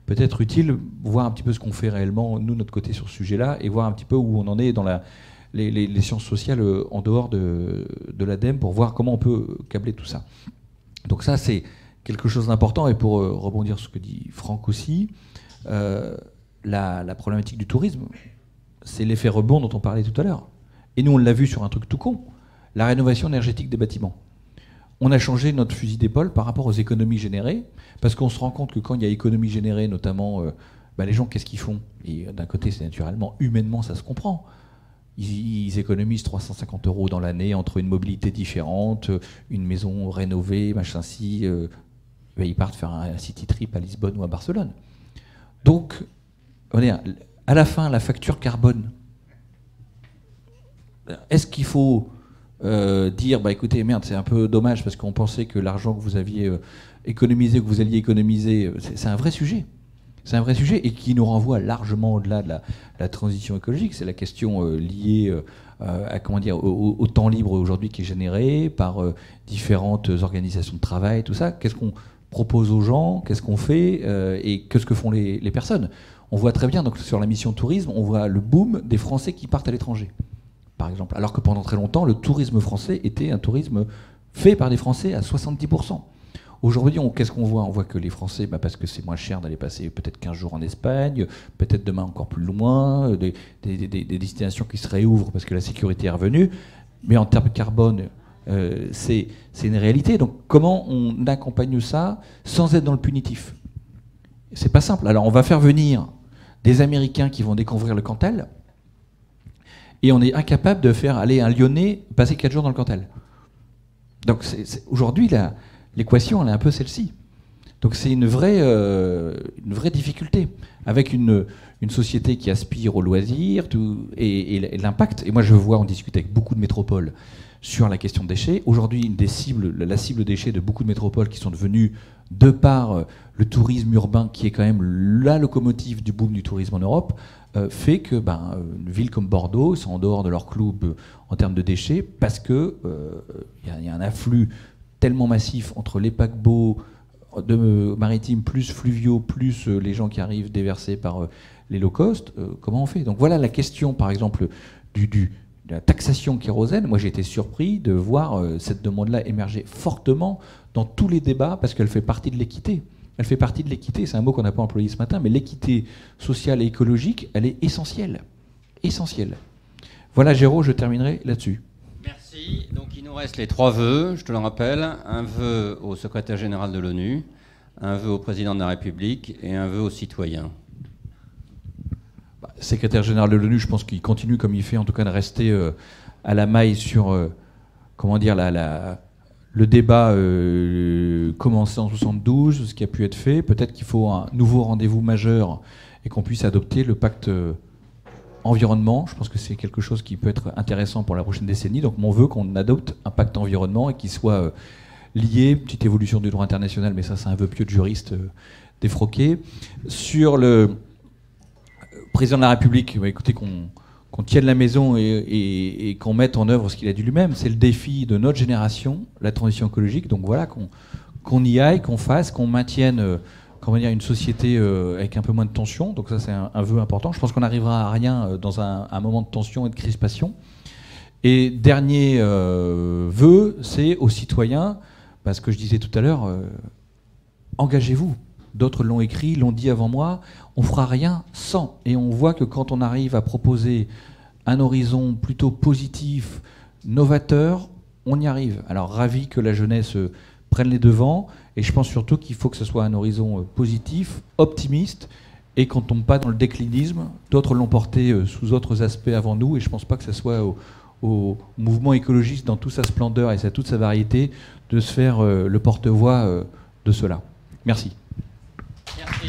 peut-être utile, voir un petit peu ce qu'on fait réellement, nous, de notre côté, sur ce sujet-là, et voir un petit peu où on en est dans les sciences sociales en dehors de l'ADEME pour voir comment on peut câbler tout ça. Donc ça, c'est quelque chose d'important. Et pour rebondir sur ce que dit Franck aussi, la problématique du tourisme, c'est l'effet rebond dont on parlait tout à l'heure. Et nous, on l'a vu sur un truc tout con, la rénovation énergétique des bâtiments. On a changé notre fusil d'épaule par rapport aux économies générées, parce qu'on se rend compte que quand il y a économie générée, notamment, les gens, qu'est-ce qu'ils font? Et d'un côté, c'est naturellement, humainement, ça se comprend. Ils économisent 350 € dans l'année entre une mobilité différente, une maison rénovée, machin-ci. Ils partent faire un city trip à Lisbonne ou à Barcelone. Donc, à la fin, la facture carbone, est-ce qu'il faut dire, écoutez, merde, c'est un peu dommage parce qu'on pensait que l'argent que vous aviez économisé, que vous alliez économiser, c'est un vrai sujet. C'est un vrai sujet et qui nous renvoie largement au-delà de la transition écologique. C'est la question liée au temps libre aujourd'hui qui est généré par différentes organisations de travail, tout ça. Qu'est-ce qu'on propose aux gens? Qu'est-ce qu'on fait? Et qu'est-ce que font les personnes? On voit très bien, donc, sur la mission tourisme, on voit le boom des Français qui partent à l'étranger, par exemple. Alors que pendant très longtemps, le tourisme français était un tourisme fait par des Français à 70%. Aujourd'hui, qu'est-ce qu'on voit? On voit que les Français, parce que c'est moins cher d'aller passer peut-être 15 jours en Espagne, peut-être demain encore plus loin, des destinations qui se réouvrent parce que la sécurité est revenue. Mais en termes de carbone, c'est une réalité. Donc comment on accompagne ça sans être dans le punitif? C'est pas simple. Alors on va faire venir des Américains qui vont découvrir le Cantal. Et on est incapable de faire aller un Lyonnais passer 4 jours dans le Cantal. Donc aujourd'hui, l'équation, elle est un peu celle-ci. Donc c'est une vraie difficulté, avec une société qui aspire au loisir et l'impact. Et moi, je vois, on discute avec beaucoup de métropoles sur la question des déchets. Aujourd'hui, la cible déchets de beaucoup de métropoles qui sont devenues, de par le tourisme urbain, qui est quand même la locomotive du boom du tourisme en Europe, fait que une ville comme Bordeaux sont en dehors de leur clou en termes de déchets, parce qu'il y a un afflux tellement massif entre les paquebots maritimes, plus fluviaux, plus les gens qui arrivent déversés par les low cost. Comment on fait? Donc voilà la question, par exemple, de la taxation kérosène. Moi, j'ai été surpris de voir cette demande-là émerger fortement dans tous les débats, parce qu'elle fait partie de l'équité. Elle fait partie de l'équité, c'est un mot qu'on n'a pas employé ce matin, mais l'équité sociale et écologique, elle est essentielle. Essentielle. Voilà, Géraud, je terminerai là-dessus. Merci. Donc il nous reste les 3 vœux, je te le rappelle. Un vœu au secrétaire général de l'ONU, un vœu au président de la République et un vœu aux citoyens. Secrétaire général de l'ONU, je pense qu'il continue comme il fait, en tout cas de rester à la maille sur le débat commencé en 72, ce qui a pu être fait. Peut-être qu'il faut un nouveau rendez-vous majeur et qu'on puisse adopter le pacte environnement. Je pense que c'est quelque chose qui peut être intéressant pour la prochaine décennie. Donc mon vœu qu'on adopte un pacte environnement et qu'il soit lié, petite évolution du droit international, mais ça c'est un vœu pieux de juriste défroqué. Sur le président de la République, écoutez, qu'on tienne la maison et qu'on mette en œuvre ce qu'il a dit lui-même. C'est le défi de notre génération, la transition écologique. Donc voilà, qu'on y aille, qu'on fasse, qu'on maintienne une société avec un peu moins de tension. Donc ça, c'est un vœu important. Je pense qu'on n'arrivera à rien dans un moment de tension et de crispation. Et dernier vœu, c'est aux citoyens, parce que je disais tout à l'heure, engagez-vous. D'autres l'ont écrit, l'ont dit avant moi, on fera rien sans. Et on voit que quand on arrive à proposer un horizon plutôt positif, novateur, on y arrive. Alors ravi que la jeunesse prenne les devants, et je pense surtout qu'il faut que ce soit un horizon positif, optimiste, et qu'on ne tombe pas dans le déclinisme. D'autres l'ont porté sous autres aspects avant nous, et je ne pense pas que ce soit au mouvement écologiste dans toute sa splendeur et toute sa variété de se faire le porte-voix de cela. Merci. Merci.